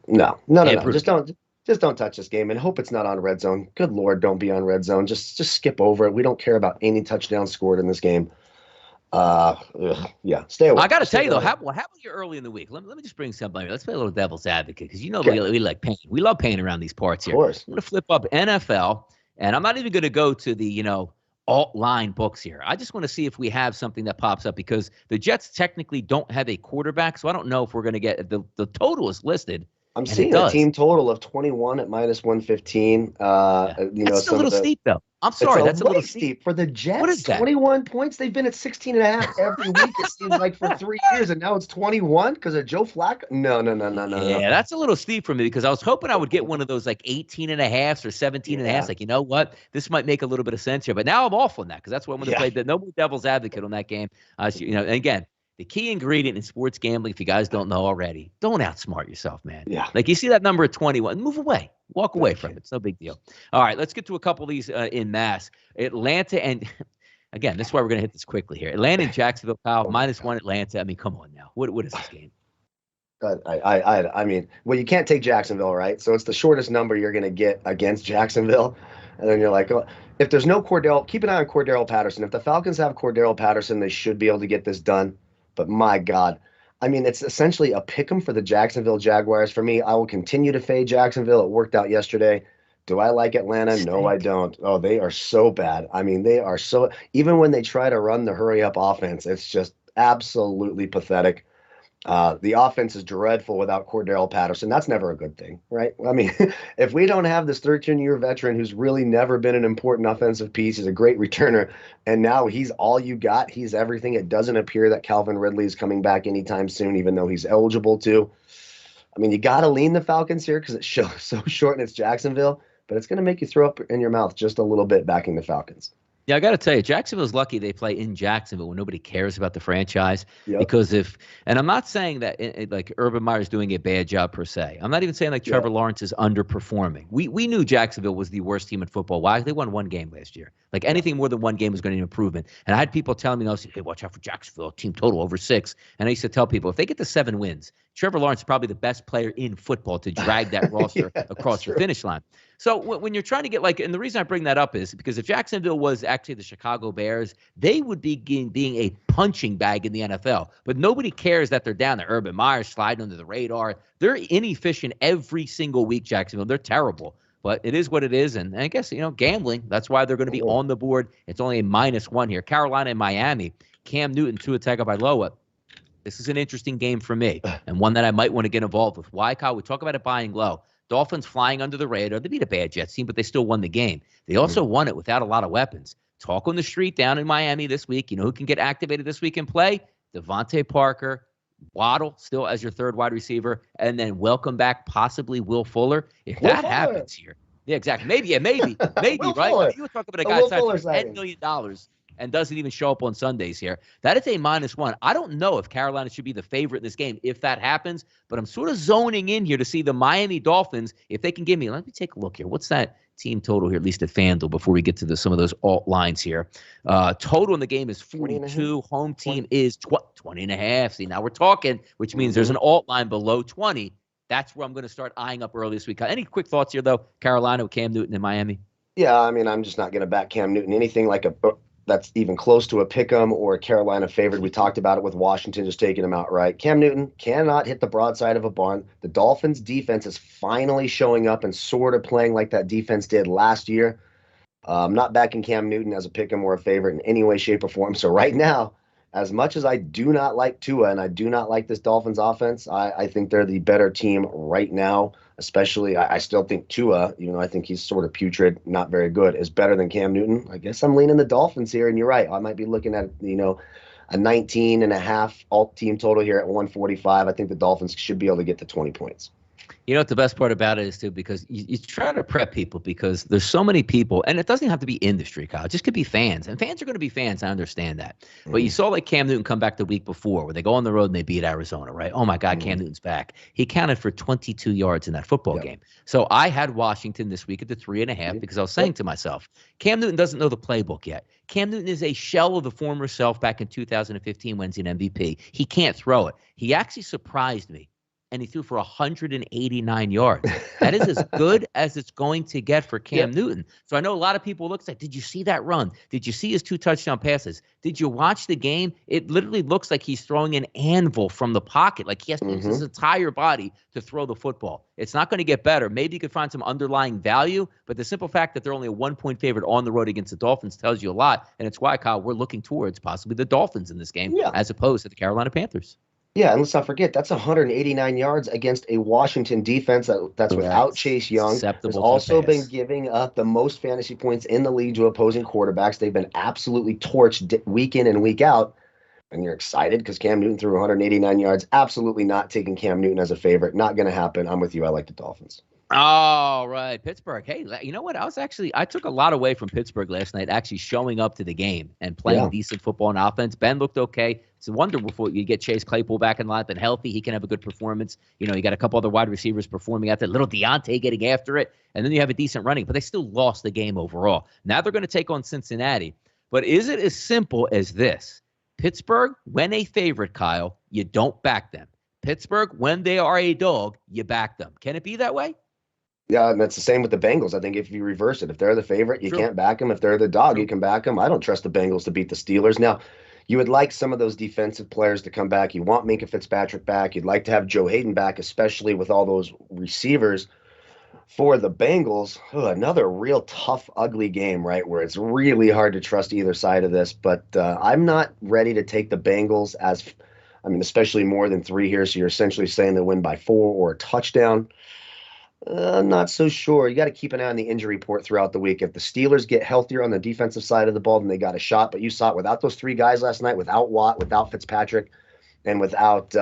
no. Just don't touch this game, and hope it's not on Red Zone. Good Lord, don't be on Red Zone. Just skip over it. We don't care about any touchdowns scored in this game. Stay away. I got to tell you, though, how about you early in the week? Let me just bring somebody. Let's play a little devil's advocate, because we like pain. We love pain around these parts here. Of course. I'm going to flip up NFL, and I'm not even going to go to the, alt-line books here. I just want to see if we have something that pops up, because the Jets technically don't have a quarterback, so I don't know if we're going to get the total is listed. I'm seeing a team total of 21 at -115. That's a little steep, though. I'm sorry, that's a little steep for the Jets. What is that? 21 points. They've been at 16.5 every week. It seems like for 3 years, and now it's 21 because of Joe Flacco. No. Yeah, that's a little steep for me, because I was hoping I would get one of those like 18.5s or 17.5s. Like, you know what? This might make a little bit of sense here. But now I'm off on that, because that's what I'm going to play. The no more devil's advocate on that game. And again, the key ingredient in sports gambling, if you guys don't know already, don't outsmart yourself, man. Yeah. Like, you see that number at 21, move away. Walk away from it. It's no big deal. All right, let's get to a couple of these in mass. Atlanta and, again, this is why we're going to hit this quickly here. Atlanta and Jacksonville, Kyle, -1 Atlanta. I mean, come on now. What is this game? I mean, well, you can't take Jacksonville, right? So it's the shortest number you're going to get against Jacksonville. And then you're like, oh, if there's no Cordell, keep an eye on Cordell Patterson. If the Falcons have Cordell Patterson, they should be able to get this done. But my God, I mean, it's essentially a pick 'em for the Jacksonville Jaguars. For me, I will continue to fade Jacksonville. It worked out yesterday. Do I like Atlanta? No, I don't. Oh, they are so bad. I mean, they are so – even when they try to run the hurry-up offense, it's just absolutely pathetic. The offense is dreadful without Cordell Patterson. That's never a good thing, right? I mean, if we don't have this 13-year veteran who's really never been an important offensive piece, he's a great returner, and now he's all you got, he's everything. It doesn't appear that Calvin Ridley is coming back anytime soon, even though he's eligible to. I mean, you got to lean the Falcons here because it's so short and it's Jacksonville, but it's going to make you throw up in your mouth just a little bit backing the Falcons. Yeah, I got to tell you, Jacksonville's lucky they play in Jacksonville when nobody cares about the franchise. Yep. Because and I'm not saying that like Urban Meyer's doing a bad job per se. I'm not even saying like Trevor Lawrence is underperforming. We knew Jacksonville was the worst team in football. Why? They won one game last year. Like anything more than one game was going to be an improvement. And I had people telling me, hey, watch out for Jacksonville, team total over 6. And I used to tell people, if they get to 7 wins, Trevor Lawrence is probably the best player in football to drag that roster across the finish line. So when you're trying to get and the reason I bring that up is because if Jacksonville was actually the Chicago Bears, they would be being a punching bag in the NFL. But nobody cares that they're down there. Urban Meyer sliding under the radar. They're inefficient every single week, Jacksonville. They're terrible. But it is what it is. And I guess, gambling, that's why they're going to be on the board. It's only a -1 here. Carolina and Miami. Cam Newton, Tua Tagovailoa. This is an interesting game for me and one that I might want to get involved with. Why, Kyle? We talk about it buying low. Dolphins flying under the radar. They beat a bad Jets team, but they still won the game. They also won it without a lot of weapons. Talk on the street down in Miami this week. You know who can get activated this week and play? Devontae Parker, Waddle still as your third wide receiver, and then welcome back possibly Will Fuller. If that happens here. Yeah, exactly. Maybe, right? Fuller. You were talking about a guy signed for $10 million and doesn't even show up on Sundays here. That is a -1. I don't know if Carolina should be the favorite in this game if that happens, but I'm sort of zoning in here to see the Miami Dolphins, if they can give me, let me take a look here. What's that team total here, at least at FanDuel, before we get to some of those alt lines here? Total in the game is 42. Home team is 20.5. See, now we're talking, which means there's an alt line below 20. That's where I'm going to start eyeing up early this week. Any quick thoughts here, though? Carolina with Cam Newton in Miami? Yeah, I mean, I'm just not going to back Cam Newton. Anything like that's even close to a pick'em or a Carolina favorite. We talked about it with Washington just taking him outright. Cam Newton cannot hit the broadside of a barn. The Dolphins defense is finally showing up and sort of playing like that defense did last year. I'm not backing Cam Newton as a pick'em or a favorite in any way, shape, or form. So right now, as much as I do not like Tua and I do not like this Dolphins offense, I think they're the better team right now. Especially, I still think Tua, even though I think he's sort of putrid, not very good, is better than Cam Newton. I guess I'm leaning the Dolphins here, and you're right. I might be looking at, a 19.5 alt team total here at 145. I think the Dolphins should be able to get to 20 points. You know what the best part about it is, too, because you try to prep people because there's so many people, and it doesn't have to be industry, Kyle. It just could be fans, and fans are going to be fans. I understand that. But you saw like Cam Newton come back the week before where they go on the road and they beat Arizona, right? Oh, my God, Cam Newton's back. He counted for 22 yards in that football game. So I had Washington this week at the 3.5 because I was saying to myself, Cam Newton doesn't know the playbook yet. Cam Newton is a shell of the former self back in 2015 when he's an MVP. He can't throw it. He actually surprised me. And he threw for 189 yards. That is as good as it's going to get for Cam Newton. So I know a lot of people look like, did you see that run? Did you see his 2 touchdown passes? Did you watch the game? It literally looks like he's throwing an anvil from the pocket. Like he has to use his entire body to throw the football. It's not going to get better. Maybe you could find some underlying value, but the simple fact that they're only a 1-point favorite on the road against the Dolphins tells you a lot. And it's why, Kyle, we're looking towards possibly the Dolphins in this game as opposed to the Carolina Panthers. Yeah, and let's not forget, that's 189 yards against a Washington defense that's without Chase Young. Has also been giving up the most fantasy points in the league to opposing quarterbacks. They've been absolutely torched week in and week out. And you're excited because Cam Newton threw 189 yards. Absolutely not taking Cam Newton as a favorite. Not going to happen. I'm with you. I like the Dolphins. All right, Pittsburgh. Hey, you know what? I took a lot away from Pittsburgh last night, actually showing up to the game and playing decent football and offense. Ben looked okay. It's a wonder before you get Chase Claypool back in line and healthy, he can have a good performance. You got a couple other wide receivers performing out there. Little Deontay getting after it, and then you have a decent running, but they still lost the game overall. Now they're going to take on Cincinnati. But is it as simple as this? Pittsburgh, when a favorite, Kyle, you don't back them. Pittsburgh, when they are a dog, you back them. Can it be that way? Yeah, and that's the same with the Bengals. I think if you reverse it, if they're the favorite, you can't back them. If they're the dog, you can back them. I don't trust the Bengals to beat the Steelers. Now, you would like some of those defensive players to come back. You want Minkah Fitzpatrick back. You'd like to have Joe Hayden back, especially with all those receivers. For the Bengals, another real tough, ugly game, right, where it's really hard to trust either side of this. But I'm not ready to take the Bengals especially more than 3 here. So you're essentially saying they win by 4 or a touchdown. I'm not so sure. You got to keep an eye on the injury report throughout the week. If the Steelers get healthier on the defensive side of the ball, then they got a shot. But you saw it without those 3 guys last night, without Watt, without Fitzpatrick, and without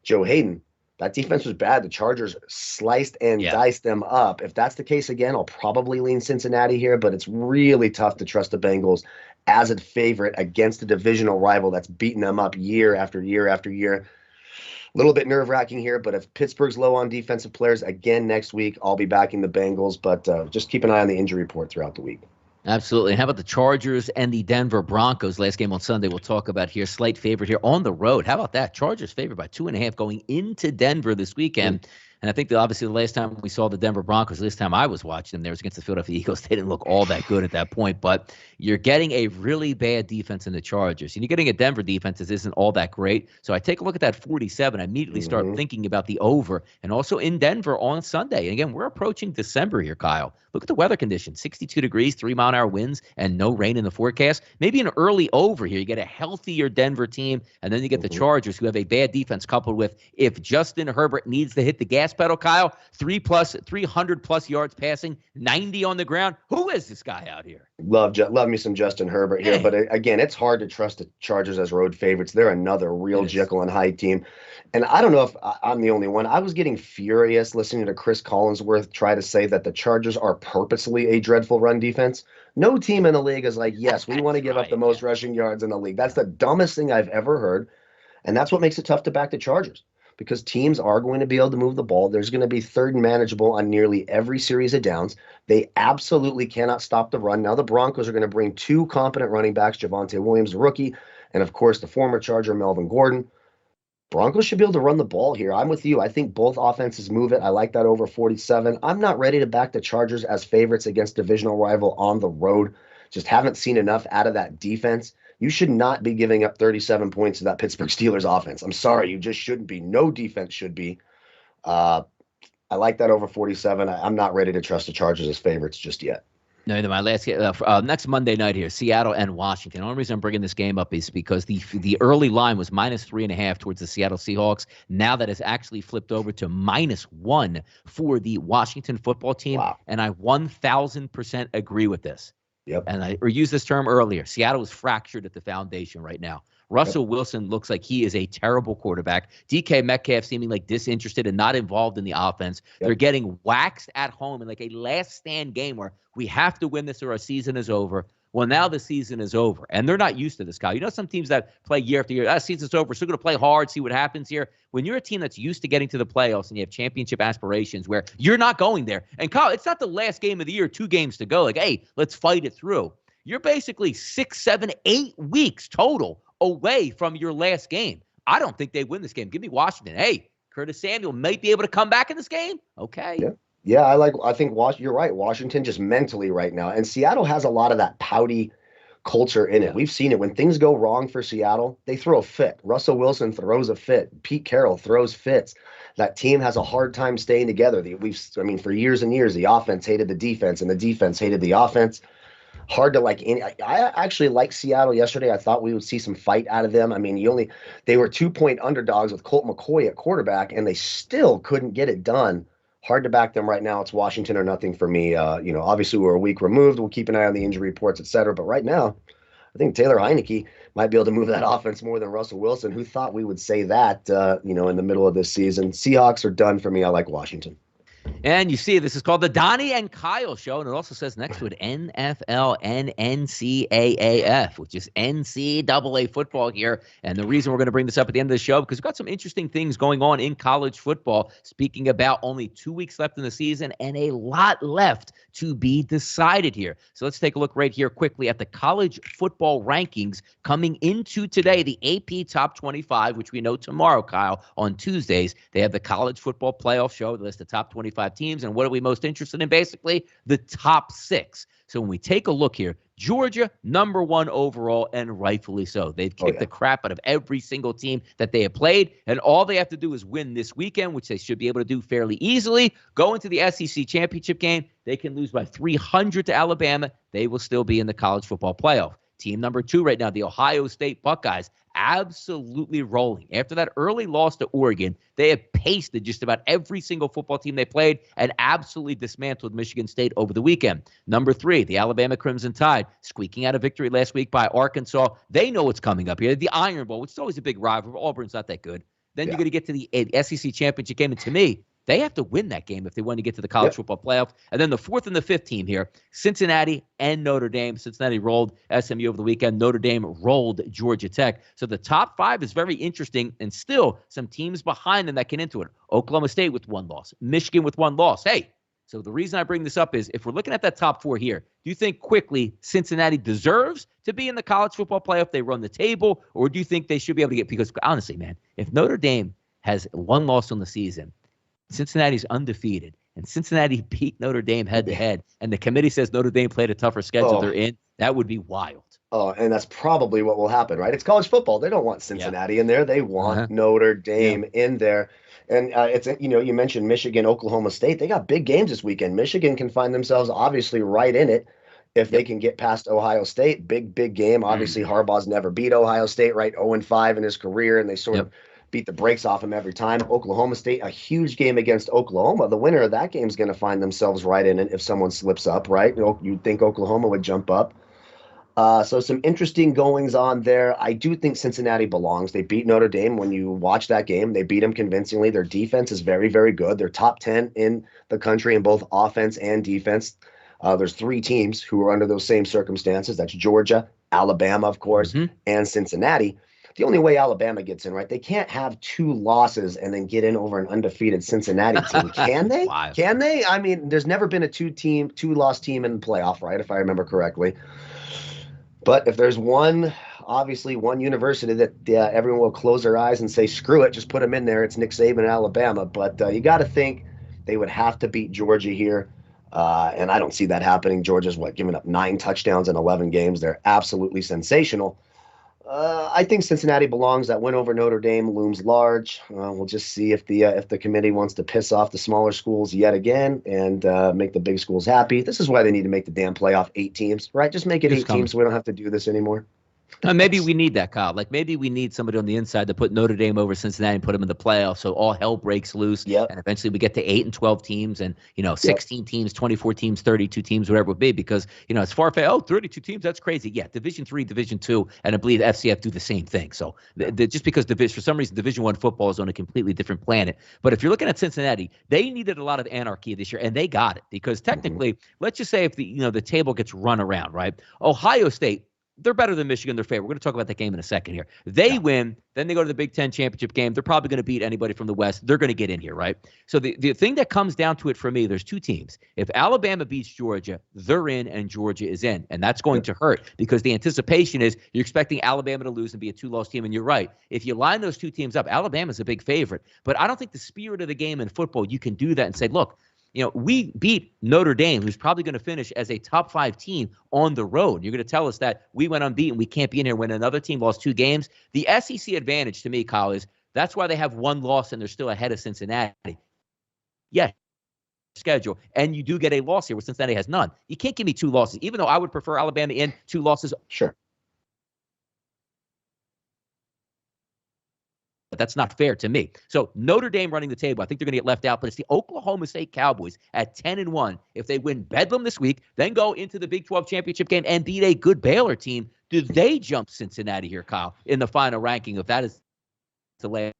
Joe Hayden. That defense was bad. The Chargers sliced and diced them up. If that's the case again, I'll probably lean Cincinnati here, but it's really tough to trust the Bengals as a favorite against a divisional rival that's beaten them up year after year after year. A little bit nerve-wracking here, but if Pittsburgh's low on defensive players again next week, I'll be backing the Bengals, but just keep an eye on the injury report throughout the week. Absolutely. And how about the Chargers and the Denver Broncos? Last game on Sunday we'll talk about here. Slight favorite here on the road. How about that? Chargers favored by 2.5 going into Denver this weekend. And I think that obviously the last time we saw the Denver Broncos, last time I was watching them, there was against the Philadelphia Eagles. They didn't look all that good at that point. But you're getting a really bad defense in the Chargers. And you're getting a Denver defense that isn't all that great. So I take a look at that 47. I immediately start thinking about the over. And also in Denver on Sunday. And again, we're approaching December here, Kyle. Look at the weather conditions. 62 degrees, 3-mile-an-hour winds, and no rain in the forecast. Maybe an early over here. You get a healthier Denver team, and then you get the Chargers, who have a bad defense, coupled with, if Justin Herbert needs to hit the gas pedal, Kyle, 300+ yards passing, 90 on the ground. Who is this guy out here? Love me some Justin Herbert here, but again, it's hard to trust the Chargers as road favorites. They're another real Jekyll and Hyde team. And I don't know if I'm the only one. I was getting furious listening to Chris Collinsworth try to say that the Chargers are purposely a dreadful run defense. No team in the league is like, yes, we want to give up the most rushing yards in the league. That's the dumbest thing I've ever heard. And that's what makes it tough to back the Chargers, because teams are going to be able to move the ball. There's going to be third and manageable on nearly every series of downs. They absolutely cannot stop the run. Now the Broncos are going to bring 2 competent running backs, Javonte Williams, the rookie, and of course the former Charger, Melvin Gordon. Broncos should be able to run the ball here. I'm with you. I think both offenses move it. I like that over 47. I'm not ready to back the Chargers as favorites against divisional rival on the road. Just haven't seen enough out of that defense. You should not be giving up 37 points to that Pittsburgh Steelers offense. I'm sorry, you just shouldn't be. No defense should be. I like that over 47. I'm not ready to trust the Chargers as favorites just yet. No, my last next Monday night here, Seattle and Washington. The only reason I'm bringing this game up is because the early line was -3.5 towards the Seattle Seahawks. Now that has actually flipped over to -1 for the Washington football team. Wow. And I 1,000% agree with this. Yep. And I used this term earlier. Seattle is fractured at the foundation right now. Russell Wilson looks like he is a terrible quarterback. DK Metcalf seeming like disinterested and not involved in the offense. Yep. They're getting waxed at home in like a last stand game where we have to win this or our season is over. Well, now the season is over, and they're not used to this, Kyle. You know, some teams that play year after year, season's over, so we're going to play hard, see what happens here. When you're a team that's used to getting to the playoffs and you have championship aspirations where you're not going there, and Kyle, it's not the last game of the year, 2 games to go, like, hey, let's fight it through. You're basically 6, 7, 8 weeks total away from your last game. I don't think they win this game. Give me Washington. Hey, Curtis Samuel might be able to come back in this game. Okay. Yeah, I think you're right. Washington just mentally right now. And Seattle has a lot of that pouty culture in it. We've seen it. When things go wrong for Seattle, they throw a fit. Russell Wilson throws a fit. Pete Carroll throws fits. That team has a hard time staying together. For years and years, the offense hated the defense and the defense hated the offense. Hard to like any. I actually liked Seattle yesterday. I thought we would see some fight out of them. I mean, they were 2-point underdogs with Colt McCoy at quarterback, and they still couldn't get it done. Hard to back them right now. It's Washington or nothing for me. Obviously we're a week removed. We'll keep an eye on the injury reports, et cetera. But right now, I think Taylor Heineke might be able to move that offense more than Russell Wilson. Who thought we would say that, in the middle of this season? Seahawks are done for me. I like Washington. And you see, this is called the Donnie and Kyle Show, and it also says next to it NFL and NCAAF, which is NCAA football here. And the reason we're going to bring this up at the end of the show, because we've got some interesting things going on in college football, speaking about only 2 weeks left in the season and a lot left to be decided here. So let's take a look right here quickly at the college football rankings coming into today, the AP Top 25, which we know tomorrow, Kyle, on Tuesdays. They have the College Football Playoff Show, the list of top 25 teams, and what are we most interested in? Basically, the top 6. So when we take a look here, Georgia, number 1 overall, and rightfully so. They've kicked the crap out of every single team that they have played, and all they have to do is win this weekend, which they should be able to do fairly easily. Go into the SEC championship game. They can lose by 300 to Alabama. They will still be in the college football playoff. Team number 2 right now, the Ohio State Buckeyes, absolutely rolling. After that early loss to Oregon, they have pasted just about every single football team they played and absolutely dismantled Michigan State over the weekend. Number 3, the Alabama Crimson Tide, squeaking out a victory last week by Arkansas. They know what's coming up here. The Iron Bowl, which is always a big rival. Auburn's not that good. Then you're going to get to the SEC championship game. And to me, they have to win that game if they want to get to the college football playoff. And then the fourth and the fifth team here, Cincinnati and Notre Dame. Cincinnati rolled SMU over the weekend. Notre Dame rolled Georgia Tech. So the top five is very interesting, and still some teams behind them that can into it. Oklahoma State with one loss. Michigan with one loss. Hey, so the reason I bring this up is if we're looking at that top four here, do you think quickly Cincinnati deserves to be in the college football playoff? They run the table, or do you think they should be able to get, because honestly, man, if Notre Dame has one loss on the season, Cincinnati's undefeated, and Cincinnati beat Notre Dame head-to-head, and the committee says Notre Dame played a tougher schedule, they're in, that would be wild. Oh, and that's probably what will happen, right? It's college football. They don't want Cincinnati in there. They want Notre Dame in there. And it's, you mentioned Michigan, Oklahoma State. They got big games this weekend. Michigan can find themselves obviously right in it if they can get past Ohio State. Big game. Obviously, Harbaugh's never beat Ohio State, right? 0-5 in his career, and they sort of beat the brakes off him every time. Oklahoma State, a huge game against Oklahoma. The winner of that game is going to find themselves right in it if someone slips up, right? You'd think Oklahoma would jump up. So some interesting goings on there. I do think Cincinnati belongs. They beat Notre Dame. When you watch that game, they beat them convincingly. Their defense is very, very good. They're top 10 in the country in both offense and defense. There's three teams who are under those same circumstances. That's Georgia, Alabama, of course, and Cincinnati. The only way Alabama gets in, right? They can't have two losses and then get in over an undefeated Cincinnati team. Can they? Wow. Can they? I mean, there's never been a two-loss team in the playoff, right? If I remember correctly. But if there's obviously one university that everyone will close their eyes and say, screw it, just put them in there. It's Nick Saban, Alabama. But you got to think they would have to beat Georgia here. And I don't see that happening. Georgia's giving up 9 touchdowns in 11 games. They're absolutely sensational. I think Cincinnati belongs. That win over Notre Dame looms large. We'll just see if the committee wants to piss off the smaller schools yet again and make the big schools happy. This is why they need to make the damn playoff 8 teams, right? Just make it 8 teams so we don't have to do this anymore. Maybe we need that, Kyle. Like maybe we need somebody on the inside to put Notre Dame over Cincinnati and put them in the playoffs, so all hell breaks loose. And eventually we get to 8 and 12 teams, and 16 teams, 24 teams, 32 teams, whatever it would be. Because it's far-fetched. 32 teams, that's crazy. Yeah, Division III, Division II, and I believe FCF do the same thing. So just because for some reason Division I football is on a completely different planet. But if you're looking at Cincinnati, they needed a lot of anarchy this year, and they got it. Because technically, let's just say if the table gets run around, right? Ohio State, they're better than Michigan. They're favored. We're going to talk about that game in a second here. They win. Then they go to the Big Ten championship game. They're probably going to beat anybody from the West. They're going to get in here, right? So the thing that comes down to it for me, there's 2 teams. If Alabama beats Georgia, they're in and Georgia is in. And that's going to hurt because the anticipation is you're expecting Alabama to lose and be a 2-loss team. And you're right. If you line those 2 teams up, Alabama's a big favorite. But I don't think the spirit of the game in football, you can do that and say, look, we beat Notre Dame, who's probably going to finish as a top 5 team on the road. You're going to tell us that we went unbeaten. We can't be in here when another team lost 2 games. The SEC advantage to me, Kyle, is that's why they have 1 loss and they're still ahead of Cincinnati. Yeah, schedule. And you do get a loss here where Cincinnati has none. You can't give me 2 losses, even though I would prefer Alabama in 2 losses. Sure. But that's not fair to me. So Notre Dame running the table, I think they're going to get left out, but it's the Oklahoma State Cowboys at 10-1. If they win Bedlam this week, then go into the Big 12 championship game and beat a good Baylor team, do they jump Cincinnati here, Kyle, in the final ranking if that is the last?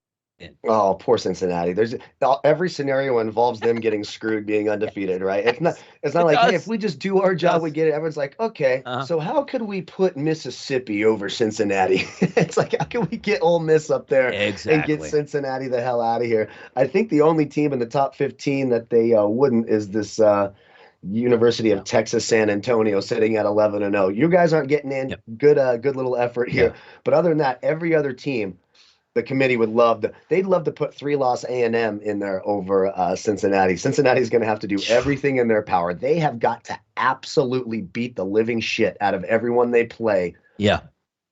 Oh, poor Cincinnati. There's every scenario involves them getting screwed, being undefeated, right? It's not like, hey, if we just do our job, we get it. Everyone's like, okay, so how could we put Mississippi over Cincinnati? It's like, how can we get Ole Miss up there and get Cincinnati the hell out of here? I think the only team in the top 15 that they wouldn't is this University of Texas San Antonio sitting at 11-0. You guys aren't getting in. Good little effort here. But other than that, every other team, the committee would they'd love to put 3-loss A&M in there over Cincinnati. Cincinnati's going to have to do everything in their power. They have got to absolutely beat the living shit out of everyone they play.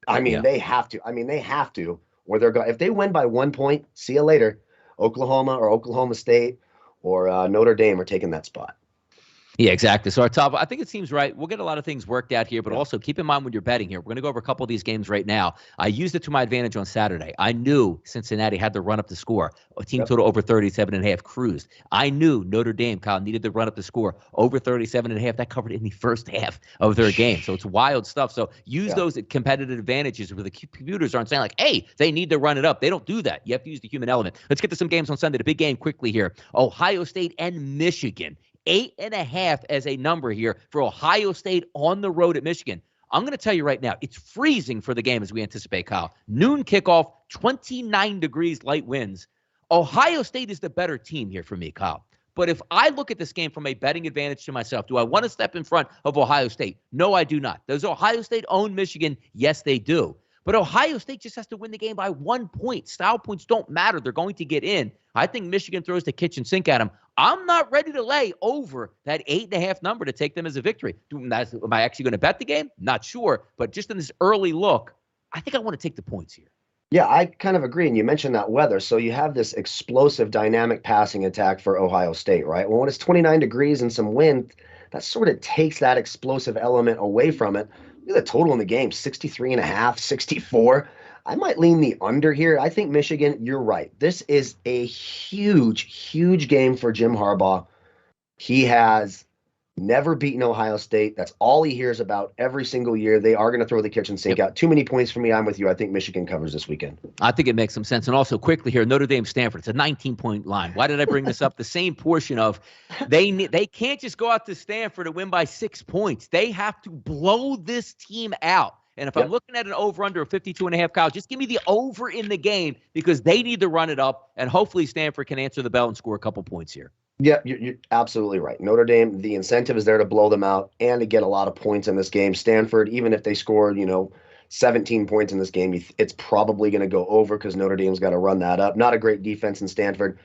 I mean, they have to. Or they're going. If they win by 1 point, see you later. Oklahoma or Oklahoma State or Notre Dame are taking that spot. Yeah, exactly. So our top, I think it seems right. We'll get a lot of things worked out here, but also keep in mind when you're betting here, we're going to go over a couple of these games right now. I used it to my advantage on Saturday. I knew Cincinnati had to run up the score. A team total over 37.5 cruised. I knew Notre Dame, Kyle, needed to run up the score over 37.5. That covered in the first half of their game. So it's wild stuff. So use those competitive advantages where the computers aren't saying like, hey, they need to run it up. They don't do that. You have to use the human element. Let's get to some games on Sunday. The big game quickly here. Ohio State and Michigan. 8.5 as a number here for Ohio State on the road at Michigan. I'm going to tell you right now, it's freezing for the game as we anticipate, Kyle. Noon kickoff, 29 degrees, light winds. Ohio State is the better team here for me, Kyle. But if I look at this game from a betting advantage to myself, do I want to step in front of Ohio State? No, I do not. Does Ohio State own Michigan? Yes, they do. But Ohio State just has to win the game by 1 point. Style points don't matter. They're going to get in. I think Michigan throws the kitchen sink at them. I'm not ready to lay over that 8.5 number to take them as a victory. Am I actually going to bet the game? Not sure. But just in this early look, I think I want to take the points here. Yeah, I kind of agree. And you mentioned that weather. So you have this explosive dynamic passing attack for Ohio State, right? Well, when it's 29 degrees and some wind, that sort of takes that explosive element away from it. Look at the total in the game, 63.5, 64. I might lean the under here. I think Michigan, you're right. This is a huge, huge game for Jim Harbaugh. He has never beaten Ohio State. That's all he hears about every single year. They are going to throw the kitchen sink out. Too many points for me. I'm with you. I think Michigan covers this weekend. I think it makes some sense. And also quickly here, Notre Dame, Stanford. It's a 19-point line. Why did I bring this up? The same portion of they can't just go out to Stanford and win by 6 points. They have to blow this team out. And if I'm looking at an over-under of 52.5, Kyle, just give me the over in the game because they need to run it up, and hopefully Stanford can answer the bell and score a couple points here. Yeah, you're absolutely right. Notre Dame, the incentive is there to blow them out and to get a lot of points in this game. Stanford, even if they scored, 17 points in this game, it's probably going to go over because Notre Dame's got to run that up. Not a great defense in Stanford.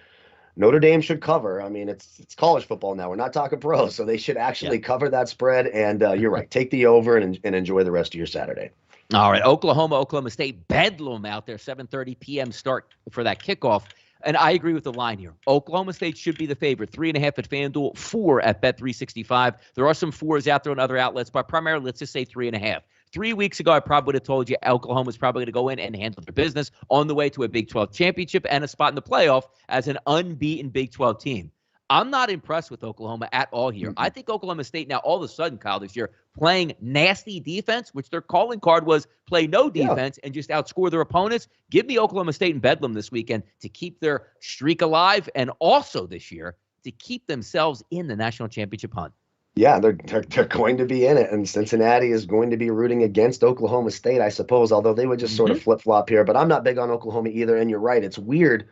Notre Dame should cover. I mean, it's college football now. We're not talking pros, so they should actually cover that spread. And you're right. Take the over and enjoy the rest of your Saturday. All right, Oklahoma State, bedlam out there, 7:30 p.m. start for that kickoff. And I agree with the line here. Oklahoma State should be the favorite. 3.5 at FanDuel, 4 at Bet365. There are some 4s out there on other outlets, but primarily let's just say 3.5. 3 weeks ago, I probably would have told you Oklahoma's probably going to go in and handle their business on the way to a Big 12 championship and a spot in the playoff as an unbeaten Big 12 team. I'm not impressed with Oklahoma at all here. I think Oklahoma State now all of a sudden, Kyle, this year, playing nasty defense, which their calling card was play no defense and just outscore their opponents. Give me Oklahoma State and Bedlam this weekend to keep their streak alive and also this year to keep themselves in the national championship hunt. Yeah, they're going to be in it, and Cincinnati is going to be rooting against Oklahoma State, I suppose, although they would just sort of flip-flop here. But I'm not big on Oklahoma either, and you're right. It's weird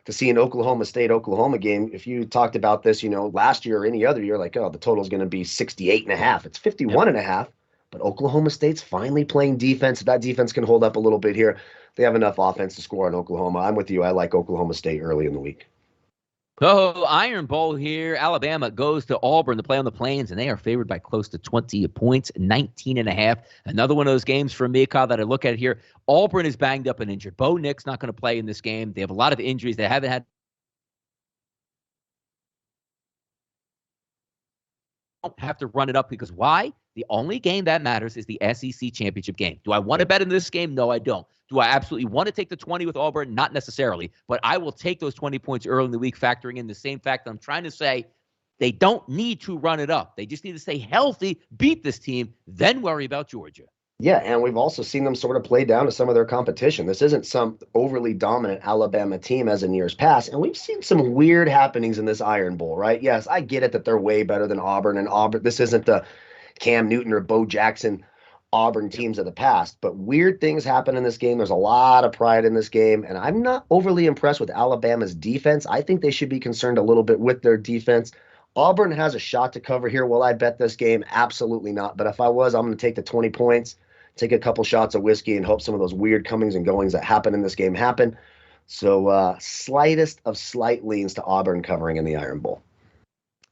to see an Oklahoma State-Oklahoma game. If you talked about this, last year or any other year, like, oh, the total is going to be 68.5. It's 51.5, but Oklahoma State's finally playing defense. If that defense can hold up a little bit here, they have enough offense to score on Oklahoma. I'm with you. I like Oklahoma State early in the week. Oh, Iron Bowl here. Alabama goes to Auburn to play on the Plains, and they are favored by close to 20 points, 19.5. Another one of those games for me, Kyle, that I look at here. Auburn is banged up and injured. Bo Nick's not going to play in this game. They have a lot of injuries. They haven't had don't have to run it up because why? The only game that matters is the SEC championship game. Do I want to bet in this game? No, I don't. Do I absolutely want to take the 20 with Auburn? Not necessarily, but I will take those 20 points early in the week, factoring in the same fact that I'm trying to say they don't need to run it up. They just need to stay healthy, beat this team, then worry about Georgia. Yeah, and we've also seen them sort of play down to some of their competition. This isn't some overly dominant Alabama team as in years past, and we've seen some weird happenings in this Iron Bowl, right? Yes, I get it that they're way better than Auburn, and Auburn, this isn't the Cam Newton or Bo Jackson Auburn teams of the past, but weird things happen in this game. There's a lot of pride in this game, and I'm not overly impressed with Alabama's defense. I think they should be concerned a little bit with their defense. Auburn has a shot to cover here. Will I bet this game? Absolutely not. But if I was, I'm going to take the 20 points, take a couple shots of whiskey, and hope some of those weird comings and goings that happen in this game happen. So slightest of slight leans to Auburn covering in the Iron Bowl.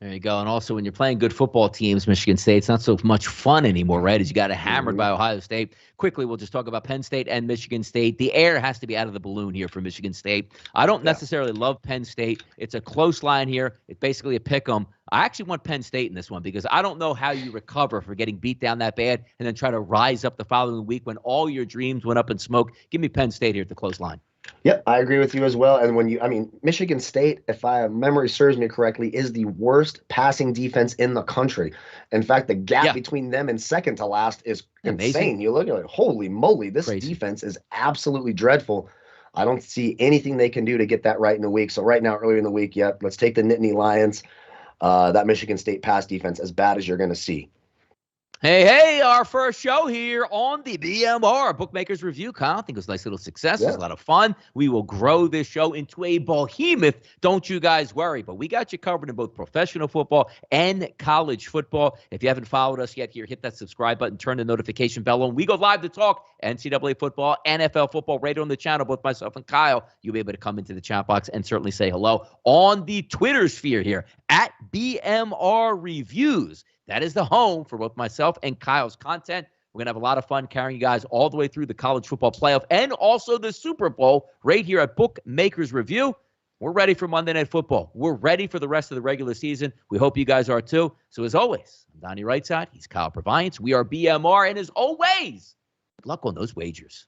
There you go. And also, when you're playing good football teams, Michigan State, it's not so much fun anymore, right? As you got hammered by Ohio State. Quickly, we'll just talk about Penn State and Michigan State. The air has to be out of the balloon here for Michigan State. I don't necessarily love Penn State. It's a close line here. It's basically a pick 'em. I actually want Penn State in this one because I don't know how you recover for getting beat down that bad and then try to rise up the following week when all your dreams went up in smoke. Give me Penn State here at the close line. Yep, I agree with you as well. And Michigan State, if memory serves me correctly, is the worst passing defense in the country. In fact, the gap between them and second to last is insane. You look at it, holy moly, this defense is absolutely dreadful. I don't see anything they can do to get that right in the week. So right now, earlier in the week, let's take the Nittany Lions. That Michigan State pass defense, as bad as you're going to see. Hey, our first show here on the BMR Bookmakers Review. Kyle, I think it was a nice little success. It was a lot of fun. We will grow this show into a behemoth. Don't you guys worry. But we got you covered in both professional football and college football. If you haven't followed us yet here, hit that subscribe button, turn the notification bell on. We go live to talk NCAA football, NFL football, right on the channel. Both myself and Kyle, you'll be able to come into the chat box and certainly say hello on the Twitter sphere here at BMR Reviews. That is the home for both myself and Kyle's content. We're going to have a lot of fun carrying you guys all the way through the college football playoff and also the Super Bowl right here at Bookmakers Review. We're ready for Monday Night Football. We're ready for the rest of the regular season. We hope you guys are too. So as always, I'm Donnie RightSide. He's Kyle Purviance. We are BMR. And as always, good luck on those wagers.